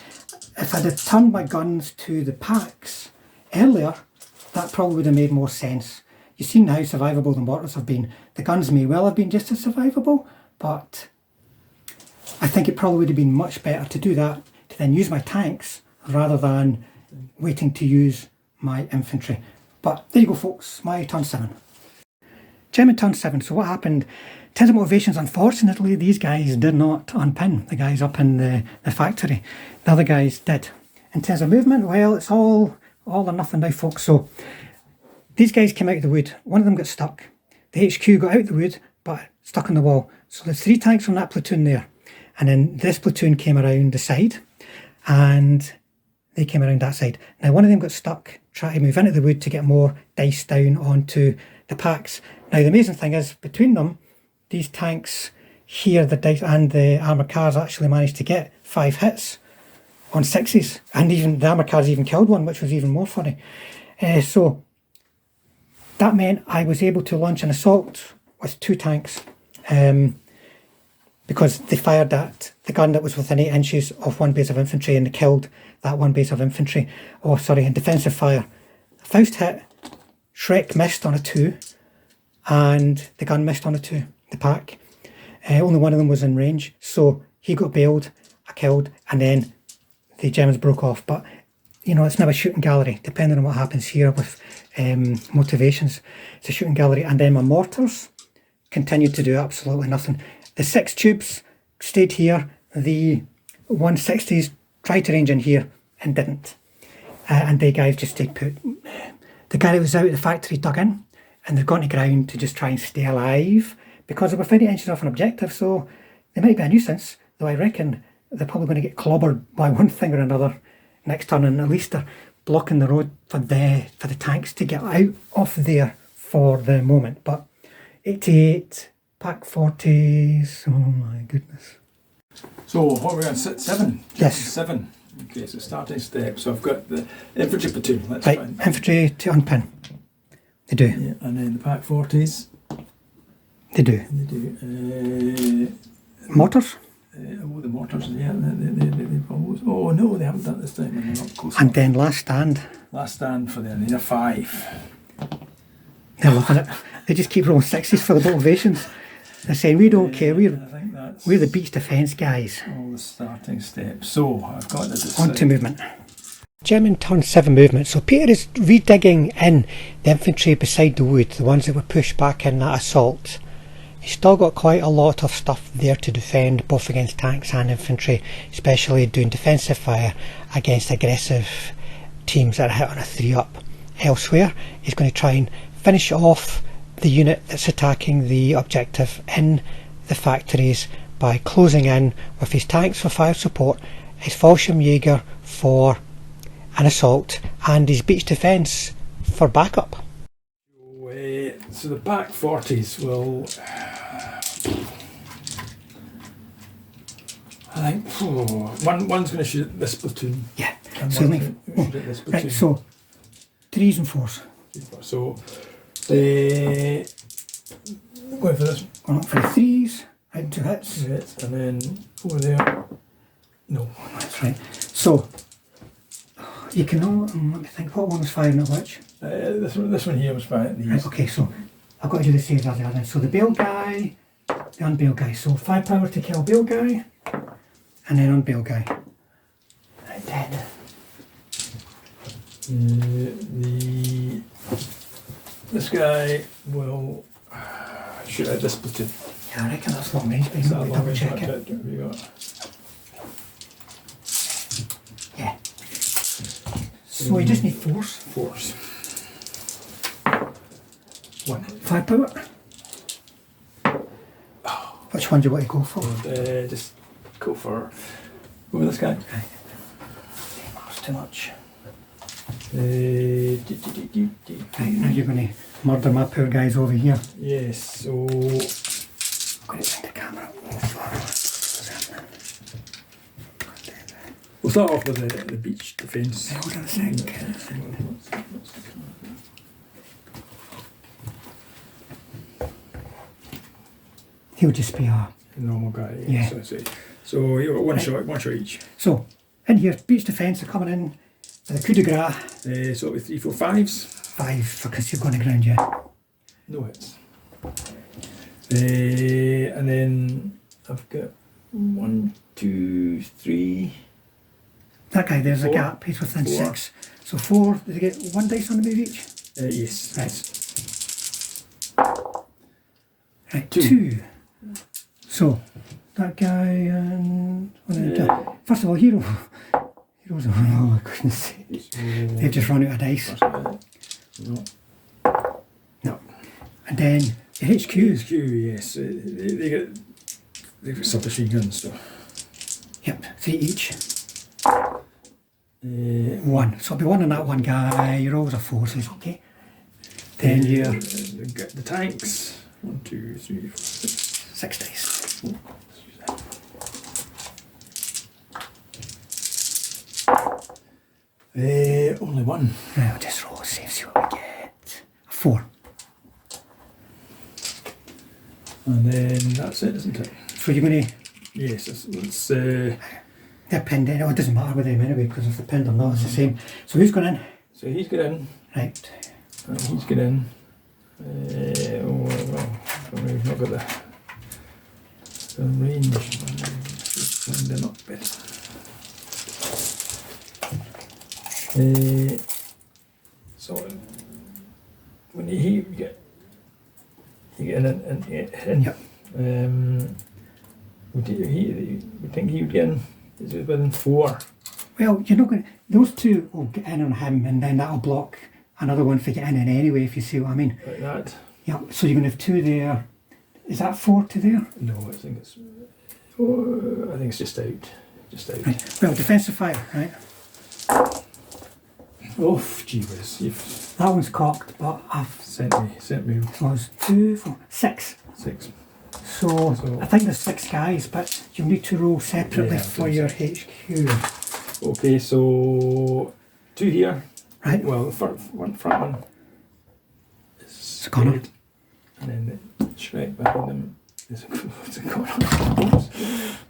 If I'd have turned my guns to the packs earlier, that probably would have made more sense. You've seen how survivable the mortars have been. The guns may well have been just as survivable, but I think it probably would have been much better to do that, to then use my tanks rather than waiting to use my infantry. But there you go, folks, my turn 7. German turn 7. So what happened? In terms of motivations, unfortunately, these guys did not unpin, the guys up in the factory. The other guys did. In terms of movement, well, it's all or nothing now, folks. So these guys came out of the wood. One of them got stuck. The HQ got out of the wood, but stuck on the wall. So there's 3 tanks from that platoon there. And then this platoon came around the side, and they came around that side. Now one of them got stuck, trying to move into the wood to get more dice down onto the packs. Now the amazing thing is, between them, these tanks here, the dice and the armoured cars actually managed to get 5 hits on 6s, and even the armoured cars even killed one, which was even more funny. So that meant I was able to launch an assault with 2 tanks, because they fired at the gun that was within 8 inches of one base of infantry, and they killed that one base of infantry. Oh, sorry, in defensive fire. Faust hit, Shrek missed on a 2, and the gun missed on a 2, the pack. Only one of them was in range, so he got bailed, I killed, and then the Germans broke off. But, you know, it's now a shooting gallery, depending on what happens here with motivations. It's a shooting gallery, and then my mortars continued to do absolutely nothing. The 6 tubes stayed here, the 160s tried to range in here and didn't. And the guys just stayed put. The guy that was out of the factory dug in, and they've gone to ground to just try and stay alive, because they were 30 inches off an objective, so they might be a nuisance, though I reckon they're probably going to get clobbered by one thing or another next turn, and at least they're blocking the road for the tanks to get out of there for the moment. But 88 pack 40s, oh my goodness. So what are we on? 7? Yes. 7. Okay, so starting step. So I've got the infantry platoon. Let's Right, find. infantry to unpin. They do. Yeah, and then the pack 40s. They do. They do. Mortars. The mortars. Yeah, they've almost. Oh no, they haven't done it this time. And they're not close. And then last stand. Last stand for them. They're 5. They're loving it. They just keep rolling 6s for the motivations. They're saying, we don't care, we're the beach defence guys. All the starting steps. So I've got this. On to movement. German turn 7 movement. So Peter is redigging in the infantry beside the wood, the ones that were pushed back in that assault. He's still got quite a lot of stuff there to defend, both against tanks and infantry, especially doing defensive fire against aggressive teams that are hit on a 3-up. Elsewhere, he's going to try and finish off the unit that's attacking the objective in the factories by closing in with his tanks for fire support, his Falshirmjager for an assault, and his beach defence for backup. So the pack 40s will, I think, one's going to shoot at this platoon. Yeah. And So, one's going to shoot at this platoon. right, so 3s and 4s. So going for this. Going up for the 3s, right, 2 hits. And then over there. No. That's right. So you can know, let me think, what one was firing at which? This one here was firing at these. Right, okay, so I've got to do the saves as the other. So the bail guy, the unbail guy. So 5 power to kill bail guy, and then unbail guy. Right, then. This guy will shoot at this platoon. Yeah, I reckon that's long range, but Is let that me long double range? check What it. have we got? Yeah. So you just need 4s. 4s. 1. 5 power. Which one do you want to go for? Just go with this guy. Right. That's too much. Right, Right, now you're going to murder my poor guys over here. yes, so I'm going to bring the camera over. we'll start off with the beach defence. Hold on a sec. He'll just be a normal guy. Yeah. So you've got one shot each. So in here, beach defence are coming in with a coup de grace. So with 3, 4, 5s. 5 because you're going to ground, yeah. No hits. And then I've got 1, 2, 3. That guy there's 4, a gap, he's within 4. 6. So 4, did they get 1 dice on the move each? Yes. Right, 2. 2. So that guy and first of all, heroes. Oh my goodness sake. They've just run out of dice. No. No. And then the HQ. HQ, yes. They've got submachine guns, so. Yep, 3 each. 1. So it'll be 1 on that one guy. Your rolls are 4, so it's okay. Then you're the tanks. 1, 2, 3, 4, 6. 6 dice. Only 1. Right, I'll just roll a save, see what we get. 4. And then that's it, isn't it? So you're going to. Yes, let's. They're pinned in. Oh, it doesn't matter with them anyway, because if they're pinned or not, it's the same. So who's going in? So he's got in. Right. And he's got in. We've not got the range. Just find them up better. So when you get in and in. Yep. We think he would get in. Is it within 4? Well, you're not going to. Those 2 will get in on him, and then that'll block another one for getting in anyway, if you see what I mean. Like that? Yeah, so you're going to have 2 there. Is that 4 to there? No, I think it's. I think it's just out. Just out. Right. Well, defensive fire, right? Oh, gee whiz. That one's cocked, but I've Sent me. So it's 2, 4, 6. 6. So I think there's 6 guys, but you'll need to roll separately Yeah, for your HQ. Okay, so 2 here. Right? Well, the front one is Connor. dead. And then the Shrek behind them is a Connor.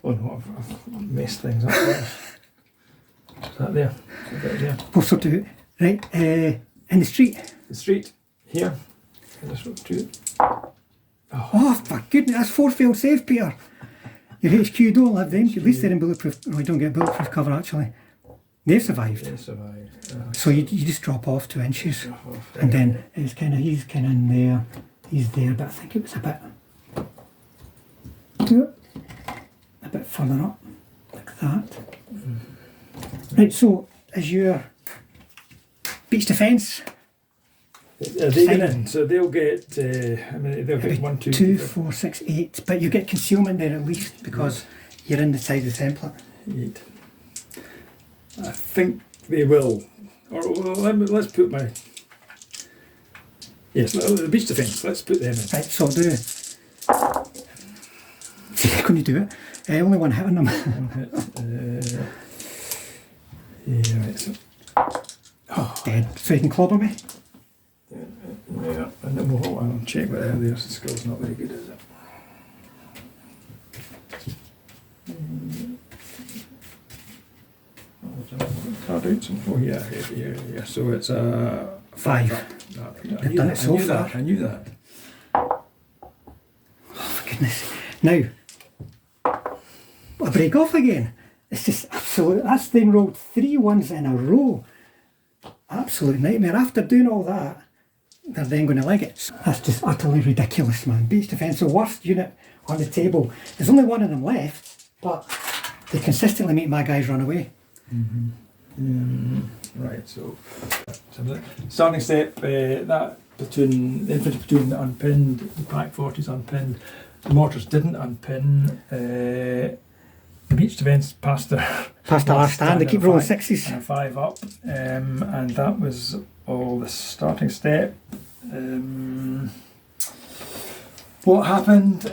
Oh no, I've messed things up there. Is that there? Is that there? We'll sort it out. Right, in the street. The street here. This one too. Oh, for goodness, that's 4 failed saves, Peter. Your HQ don't have them. At least they're in bulletproof. No, you don't get bulletproof cover actually. They've survived. They survived. So you just drop off 2 inches. And then he's kind of in there. He's there, but I think it was a bit further up, like that. Right, so is your beach defence? Are they get in? So they'll get. They'll get 1, 2, 2, 4, 6, 8. But you get concealment there at least because you're in the side of the template. 8. I think they will. Or let's put my. Yes, the beach defence. Let's put them in. Right, so I'll do. Can you do it? Only 1 hit on them. 1 hit. Yeah, right. So. Oh, dead. So you can clobber me. Yeah, and then I'll check whether their skill's not very good, is it? Card out some. Oh yeah, yeah. So it's 5. They've done it so far. I knew that. Oh, for goodness. Now, a break off again. It's just absolute. That's them rolled 3 ones in a row. Absolute nightmare. After doing all that, they're then going to leg it. So that's just utterly ridiculous, man. Beach defence, the worst unit on the table. There's only 1 of them left, but they consistently make my guys run away. Right, so starting step, that platoon, the infantry platoon unpinned, the pack 40s unpinned, the mortars didn't unpin, the beach defence passed their last stand, they keep rolling 6s. And a 5 up, and that was all the starting step. What happened?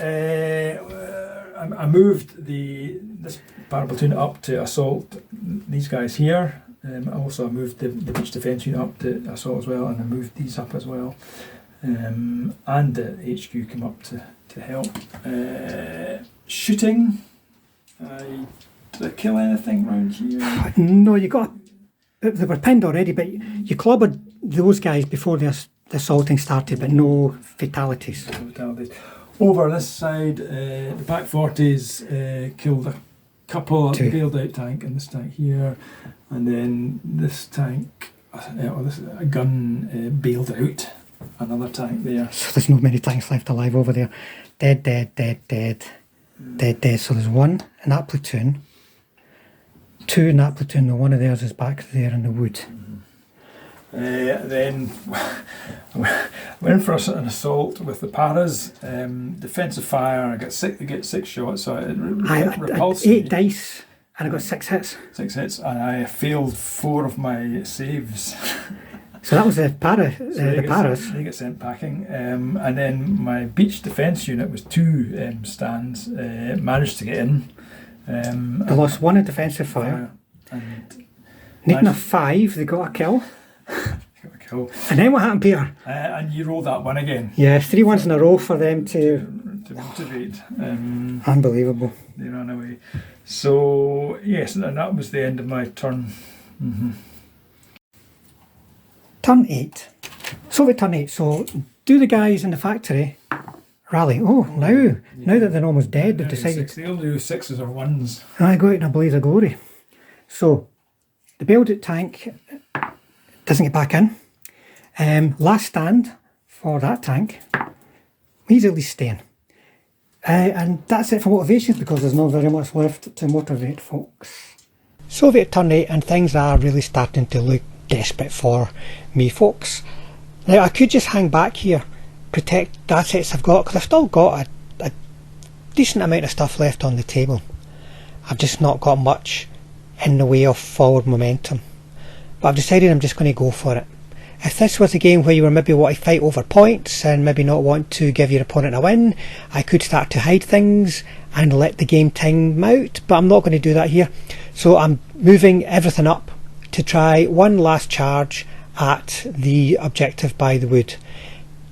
I moved this para platoon up to assault these guys here. Also I moved the beach defence unit up to assault as well, and I moved these up as well. And the HQ came up to to help. Shooting. Did I kill anything around here? No, you got. They were pinned already, but you clobbered those guys before the assaulting started, but no fatalities. Over this side, the back 40s killed a couple of the bailed out tank and this tank here, and then this tank, a gun bailed out another tank there. So there's not many tanks left alive over there. Dead, dead, dead, dead, dead, dead. So there's one in that platoon, two in that platoon, and one of theirs is back there in the wood. Then went for an assault with the paras. Defensive fire. I got 6 shots, so it repulsed 8 me. dice, and I got 6 hits. 6 hits, and I failed 4 of my saves. So that was the paras. They get sent packing, and then my beach defence unit was 2 stands. Managed to get in. They lost 1 in defensive fire. And needing a 5, they got a kill. Got a kill. And then what happened, Peter? And you roll that one again. Yeah, 3 ones in a row for them to motivate. Unbelievable. They ran away. So yes, and that was the end of my turn. Turn 8. So we turn 8. So do the guys in the factory rally? Oh, now that they're almost dead, they've decided. They'll do 6s or 1s. I go out in a blaze of glory. So the bailed out tank doesn't get back in. Last stand for that tank. He's at least staying. And that's it for motivations, because there's not very much left to motivate folks. So we're at turn 8 and things are really starting to look desperate for me, folks. Now I could just hang back here, protect the assets I've got, because I've still got a decent amount of stuff left on the table. I've just not got much in the way of forward momentum. But I've decided I'm just going to go for it. If this was a game where you were maybe want to fight over points and maybe not want to give your opponent a win, I could start to hide things and let the game time out, but I'm not going to do that here. So I'm moving everything up to try one last charge at the objective by the wood.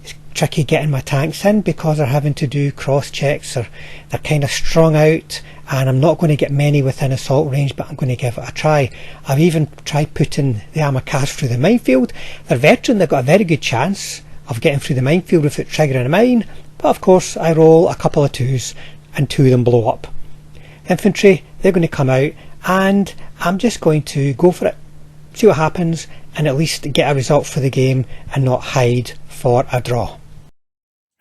It's tricky getting my tanks in because they're having to do cross checks, or they're kind of strung out, and I'm not going to get many within assault range, but I'm going to give it a try. I've even tried putting the armour cast through the minefield. They're veteran, they've got a very good chance of getting through the minefield without triggering a mine, but of course I roll a couple of 2s and 2 of them blow up. Infantry, they're going to come out, and I'm just going to go for it, see what happens, and at least get a result for the game and not hide for a draw.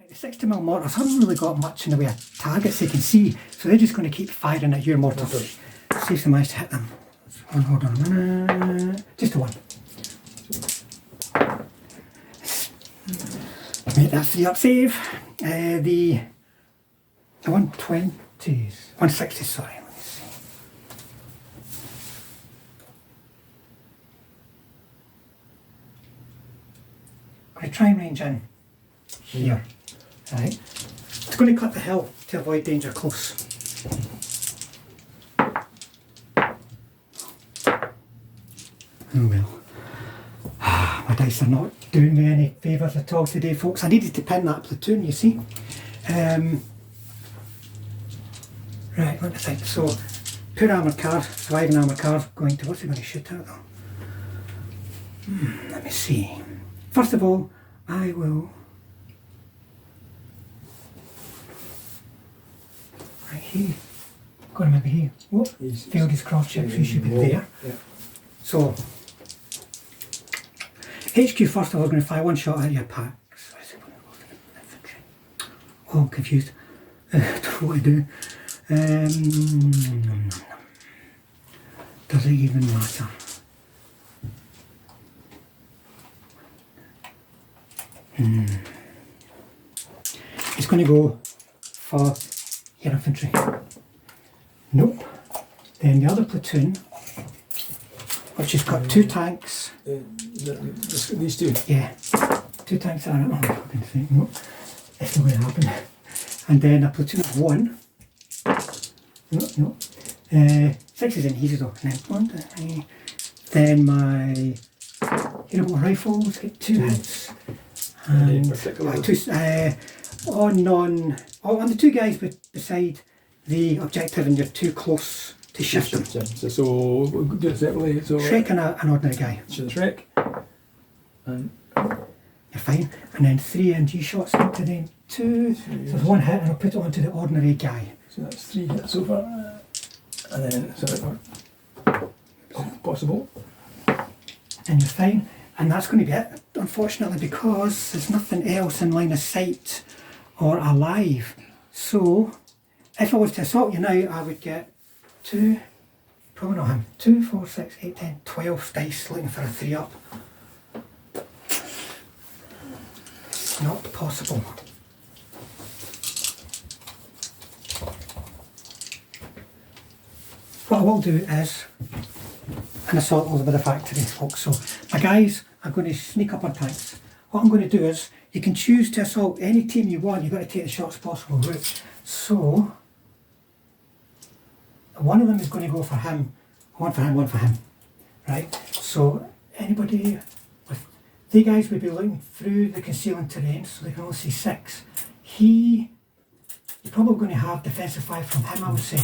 The 60mm mortars haven't really got much in the way of targets they can see, so they're just going to keep firing at your mortars. See if they manage to hit them. Hold on a minute. Just a 1. Make that 3 up save. The 120s, 160s, sorry. Let me see. I'm going to try and range in here. Right. It's going to cut the hill to avoid danger close. Oh well. My dice are not doing me any favours at all today, folks. I needed to pin that platoon, you see. Right, let me think. So, poor armoured car, surviving armoured car, going to, what's he going to shoot at though? Let me see. First of all, I will... Right here. Got him over here. Whoop. Failed his cross check, so he should be there. Yeah. So, HQ first of all, going to fire 1 shot at your packs. Oh, I'm confused. I don't know what to do. Does it even matter? It's going to go for your infantry. Nope. Then the other platoon, which has got 2 tanks. These 2? Yeah. 2 tanks are, oh, for goodness sake, nope. That's not going to happen. And then a platoon of 1. No. 6 is in easy though. And then my hearable rifles get 2 hits. And on the two guys beside the objective, and you're too close to shift them. So we'll do it separately. So Shrek and an ordinary guy. So the Shrek. And you're fine. And then 3 NG shots into then 2. So there's 1 hit, and I'll put it onto the ordinary guy. So that's 3 hits so far. And then so possible. And you're fine. And that's going to be it, unfortunately, because there's nothing else in line of sight or alive. So if I was to assault you now, I would get 2, probably not him, 2, 4, 6, 8, 10, 12 dice looking for a 3 up. It's not possible. What I will do is an assault over the factory, folks. So my guys are going to sneak up on tanks. What I'm going to do is, you can choose to assault any team you want. You've got to take the shortest possible route. So one of them is going to go for him, one for him, one for him. Right? So anybody with, the guys would be looking through the concealing terrain, so they can only see 6. You're probably going to have defensive 5 from him, I would say,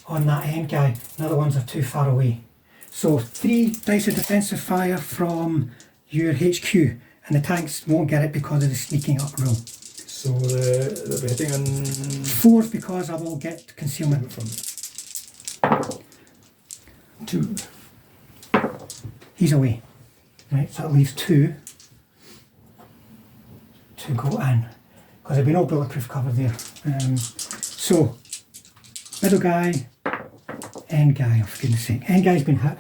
on that end guy. The other ones are too far away. So 3 dice of defensive fire from your HQ, and the tanks won't get it because of the sneaking up rule. So they'll be hitting on 4's because I will get concealment from 2. He's away. Right, so that leaves 2 to go in, because there'll be no bulletproof cover there. So middle guy, end guy, oh, for goodness sake. End guy's been hit.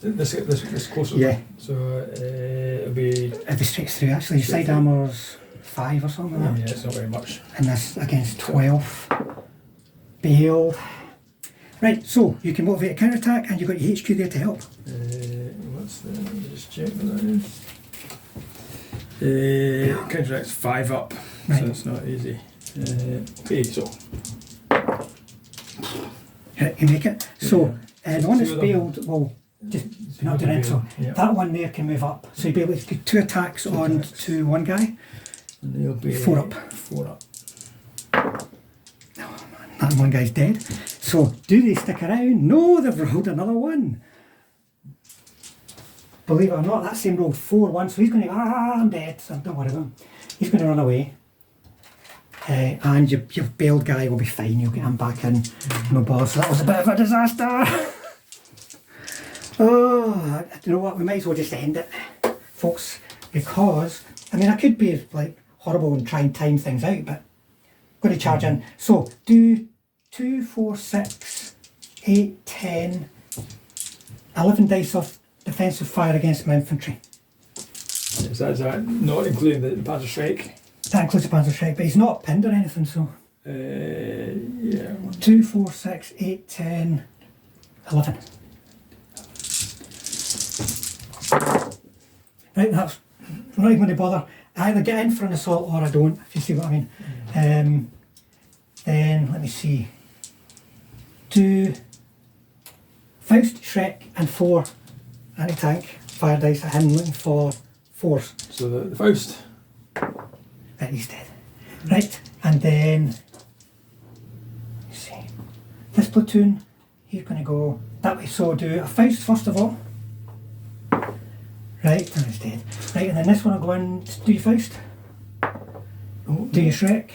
This closer. Yeah. So it'll be straight through actually. Your side armour's 5 or something like that. Yeah, it's not very much. And this against 12. Bailed. Right, so you can motivate a counter attack, and you've got your HQ there to help. What's the? Let me just check what that is. Counter attack's 5 up, right. So it's not easy. Okay, so You make it. So the one that's bailed will just be not doing it. So that one there can move up. So you'll be able to get 2 attacks on to one guy. And they'll be 4 up. 4 up. Oh man, that one guy's dead. So do they stick around? No, they've rolled another 1. Believe it or not, that same rolled 4 once. So he's going to, I'm dead. So don't worry about him. He's going to run away. And your bailed guy will be fine. You'll get him back in. No bother. So that was a bit of a disaster. Oh, you know what? We might as well just end it, folks, because I mean I could be like horrible and try and time things out, but I'm going to charge in. So do 2, 4, 6, 8, 10, 11 dice of defensive fire against my infantry. Is that not including the Panzer Strike? That includes the Panzer Strike, but he's not pinned or anything, so. Yeah. 2, 4, 6, 8, 10, 11. Right, that's I'm not even going to bother. I either get in for an assault or I don't, if you see what I mean. Then, let me see. Do Faust, Shrek, and 4 anti-tank fire dice at him, looking for 4s. So the Faust. Right, he's dead. Right, and then, let's see. This platoon, he's going to go that way. So do a Faust first of all. Right, and he's dead. Right, and then this one will go in, do your Faust. Do your Shrek.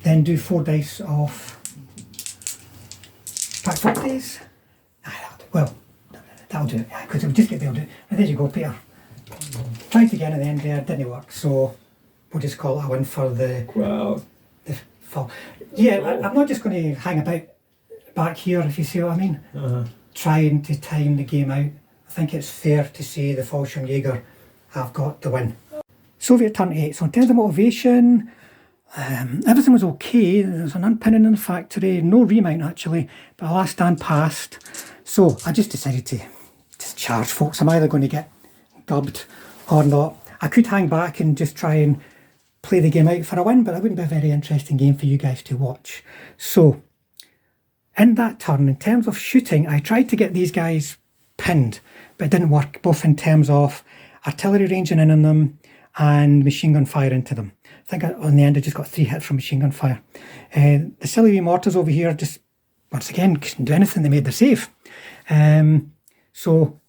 Then do 4 dice of pack 4 days. Well, that'll do it. Because it would just get able to do it. And there you go, Peter. Tried again at the end there, didn't work. So we'll just call it a win for the fall. Yeah, I'm not just going to hang about back here, if you see what I mean. Trying to time the game out. I think it's fair to say the Falshirmjager have got the win. Soviet turn 8. So in terms of motivation, everything was okay. There was an unpinning in the factory, no remount actually, but a last stand passed. So I just decided to just charge, folks. I'm either going to get gubbed or not. I could hang back and just try and play the game out for a win, but it wouldn't be a very interesting game for you guys to watch. So in that turn, in terms of shooting, I tried to get these guys pinned, but it didn't work, both in terms of artillery ranging in on them and machine gun fire into them. I think on the end I just got 3 hits from machine gun fire. The silly wee mortars over here just, once again, couldn't do anything. They made their save. So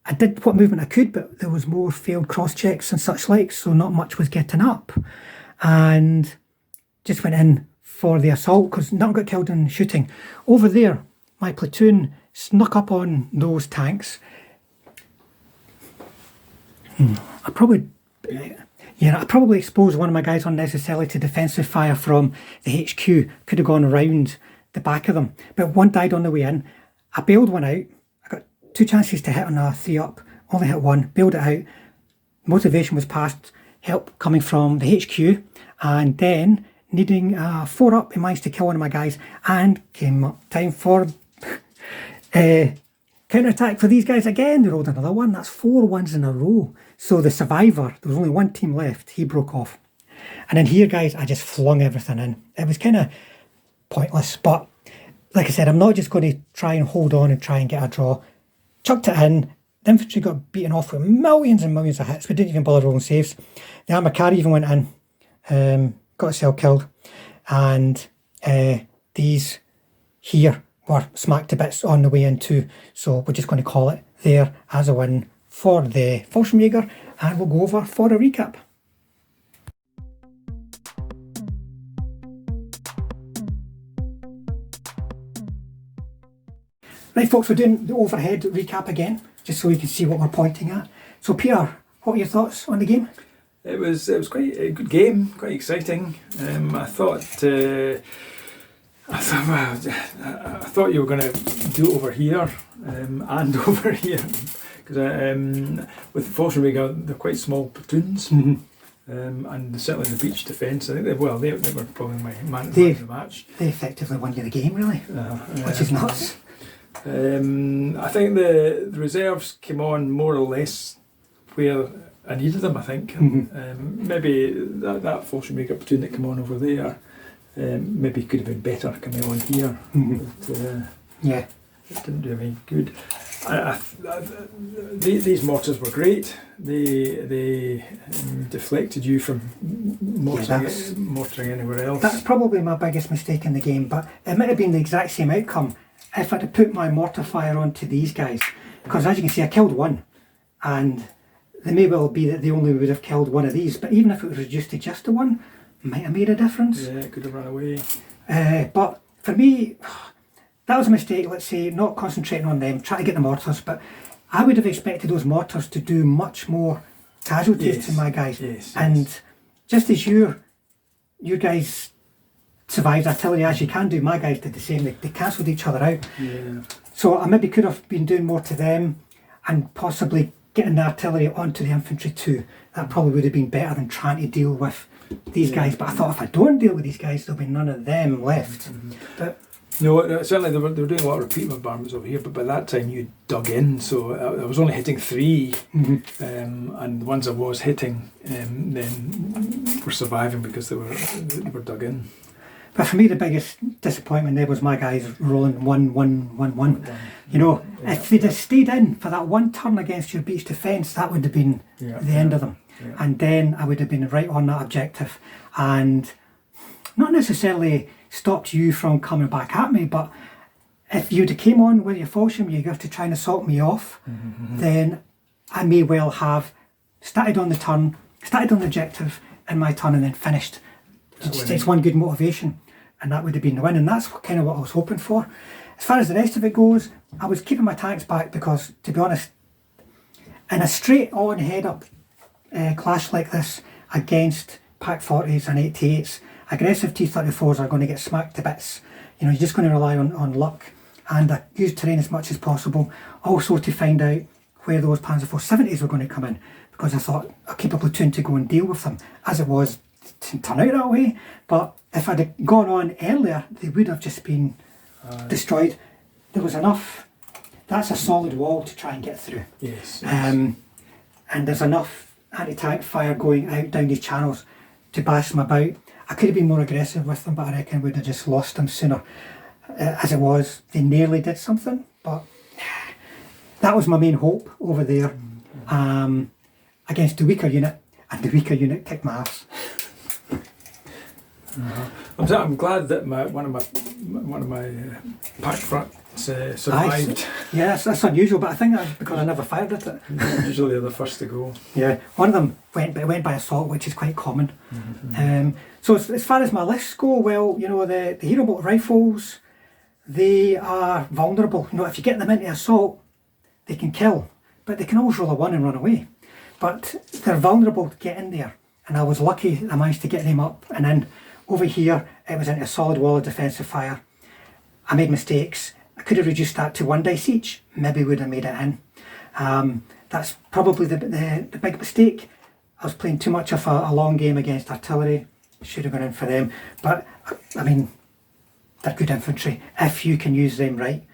I did what movement I could, but there was more failed cross checks and such like, so not much was getting up. And just went in for the assault because none got killed in shooting. Over there, my platoon snuck up on those tanks. I probably exposed one of my guys unnecessarily to defensive fire from the HQ. Could have gone around the back of them, but one died on the way in. I bailed one out. I got 2 chances to hit on a 3 up, only hit one, bailed it out. Motivation was passed, help coming from the HQ, and then needing a 4 up, he managed to kill one of my guys, and came up time for counter-attack for these guys again. They rolled another one. That's 4 ones in a row. So the survivor, there was only one team left, he broke off. And then here, guys, I just flung everything in. It was kind of pointless, but like I said, I'm not just going to try and hold on and try and get a draw. Chucked it in. The infantry got beaten off with millions and millions of hits. We didn't even bother rolling saves. The armour carry even went in. Got itself killed. And these here were smacked to bits on the way in too. So we're just going to call it there as a win for the Falshirmjager, and we'll go over for a recap. Right folks, we're doing the overhead recap again, just so you can see what we're pointing at. So Peter, what are your thoughts on the game? It was quite a good game, quite exciting. I thought you were going to do it over here and over here, because with Falshirmjager they're quite small platoons, and certainly the beach defence. I think they were probably my man of the match. They effectively won you the game, really, which is nuts. I think the reserves came on more or less where I needed them, I think. Maybe that Falshirmjager platoon that came on over there maybe could have been better coming on here. But, yeah, it didn't do any good. These mortars were great. They deflected you from mortaring anywhere else. That's probably my biggest mistake in the game, but it might have been the exact same outcome if I'd have put my mortar fire onto these guys. Because as you can see, I killed one, and it may well be that they only would have killed one of these, but even if it was reduced to just the one, it might have made a difference. Yeah, it could have run away. But for me, that was a mistake, let's say, not concentrating on them, trying to get the mortars, but I would have expected those mortars to do much more casualties to my guys. And just as you guys survived artillery as you can do, my guys did the same. They cancelled each other out. Yeah. So I maybe could have been doing more to them and possibly getting the artillery onto the infantry too. That probably would have been better than trying to deal with these guys. But I thought if I don't deal with these guys, there'll be none of them left. But no, certainly they were doing a lot of repeat bombardments over here, but by that time you dug in, so I was only hitting 3, and the ones I was hitting then were surviving because they were dug in. But for me, the biggest disappointment there was my guys rolling 1-1-1-1. You know, if they'd have stayed in for that one turn against your beach defence, that would have been the end of them. Yeah. And then I would have been right on that objective, and not necessarily stopped you from coming back at me, but if you'd have came on with your Falshirmjager to try and assault me off, then I may well have started on the turn, started on the objective in my turn, and then finished. It just takes one good motivation, and that would have been the win, and that's kind of what I was hoping for. As far as the rest of it goes, I was keeping my tanks back because, to be honest, in a straight on head up clash like this against Pack 40s and 88s, aggressive T34s are going to get smacked to bits. You know, you're just going to rely on luck and use terrain as much as possible. Also to find out where those Panzer IV 70s were going to come in, because I thought I'll keep a platoon to go and deal with them. As it was, it didn't turn out that way, but if I'd have gone on earlier, they would have just been destroyed. There was enough. That's a solid wall to try and get through. Yes. And there's enough anti-tank fire going out down these channels to bash them about. I could have been more aggressive with them, but I reckon we'd have just lost them sooner. As it was, they nearly did something, but that was my main hope over there against the weaker unit. and the weaker unit kicked my ass. I'm glad that one of my pack fronts survived. Yeah, that's unusual, but I think that's because I never fired at it. Usually they're the first to go. Yeah, one of them went by assault, which is quite common. So as far as my lists go, well, you know, the hero motor rifles, they are vulnerable. You know, if you get them into assault, they can kill, but they can always roll a 1 and run away. But they're vulnerable to get in there, and I was lucky I managed to get them up and in. Over here, it was into a solid wall of defensive fire. I made mistakes. I could have reduced that to 1 dice each, maybe would have made it in. That's probably the big mistake. I was playing too much of a long game against artillery. Should have gone in for them. But, I mean, they're good infantry. If you can use them right,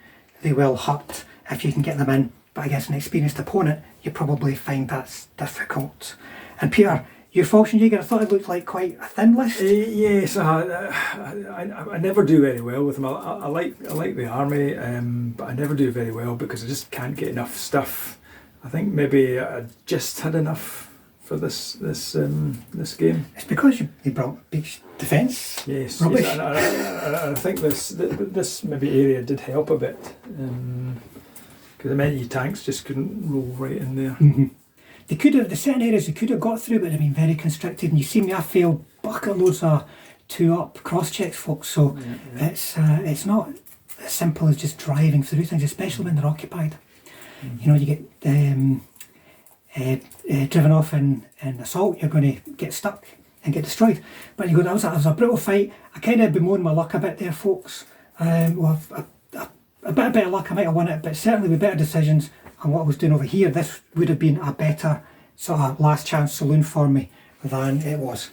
they will hurt if you can get them in. But against an experienced opponent, you probably find that's difficult. And Peter, your Falshirmjager, I thought it looked like quite a thin list. Yes, I never do very well with them. I like the army, but I never do very well because I just can't get enough stuff. I think maybe I just had enough for this game. It's because you brought big defence. Yes, rubbish. Yes, I think this maybe area did help a bit because many tanks just couldn't roll right in there. They could have, the certain areas they could have got through, but they've been very constricted. And you see me, I failed bucket loads of 2-up cross checks, folks. So it's not as simple as just driving through things, especially when they're occupied. You know, you get driven off in assault, you're going to get stuck and get destroyed. But you go, that was a brutal fight. I kind of bemoaned my luck a bit there, folks. Well, a bit of better luck, I might have won it, but certainly with better decisions. And what I was doing over here, this would have been a better sort of last chance saloon for me than it was.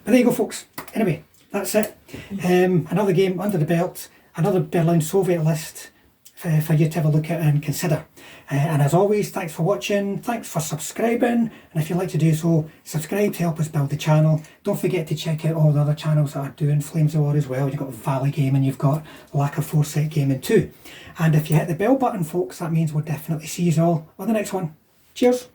But there you go, folks. Anyway, that's it. Another game under the belt, another Berlin Soviet list for you to have a look at and consider. And as always, thanks for watching, thanks for subscribing, and if you'd like to do so, subscribe to help us build the channel. Don't forget to check out all the other channels that are doing Flames of War as well. You've got Valley Gaming, you've got Lack of Foresight Gaming too. And if you hit the bell button, folks, that means we'll definitely see you all on the next one. Cheers!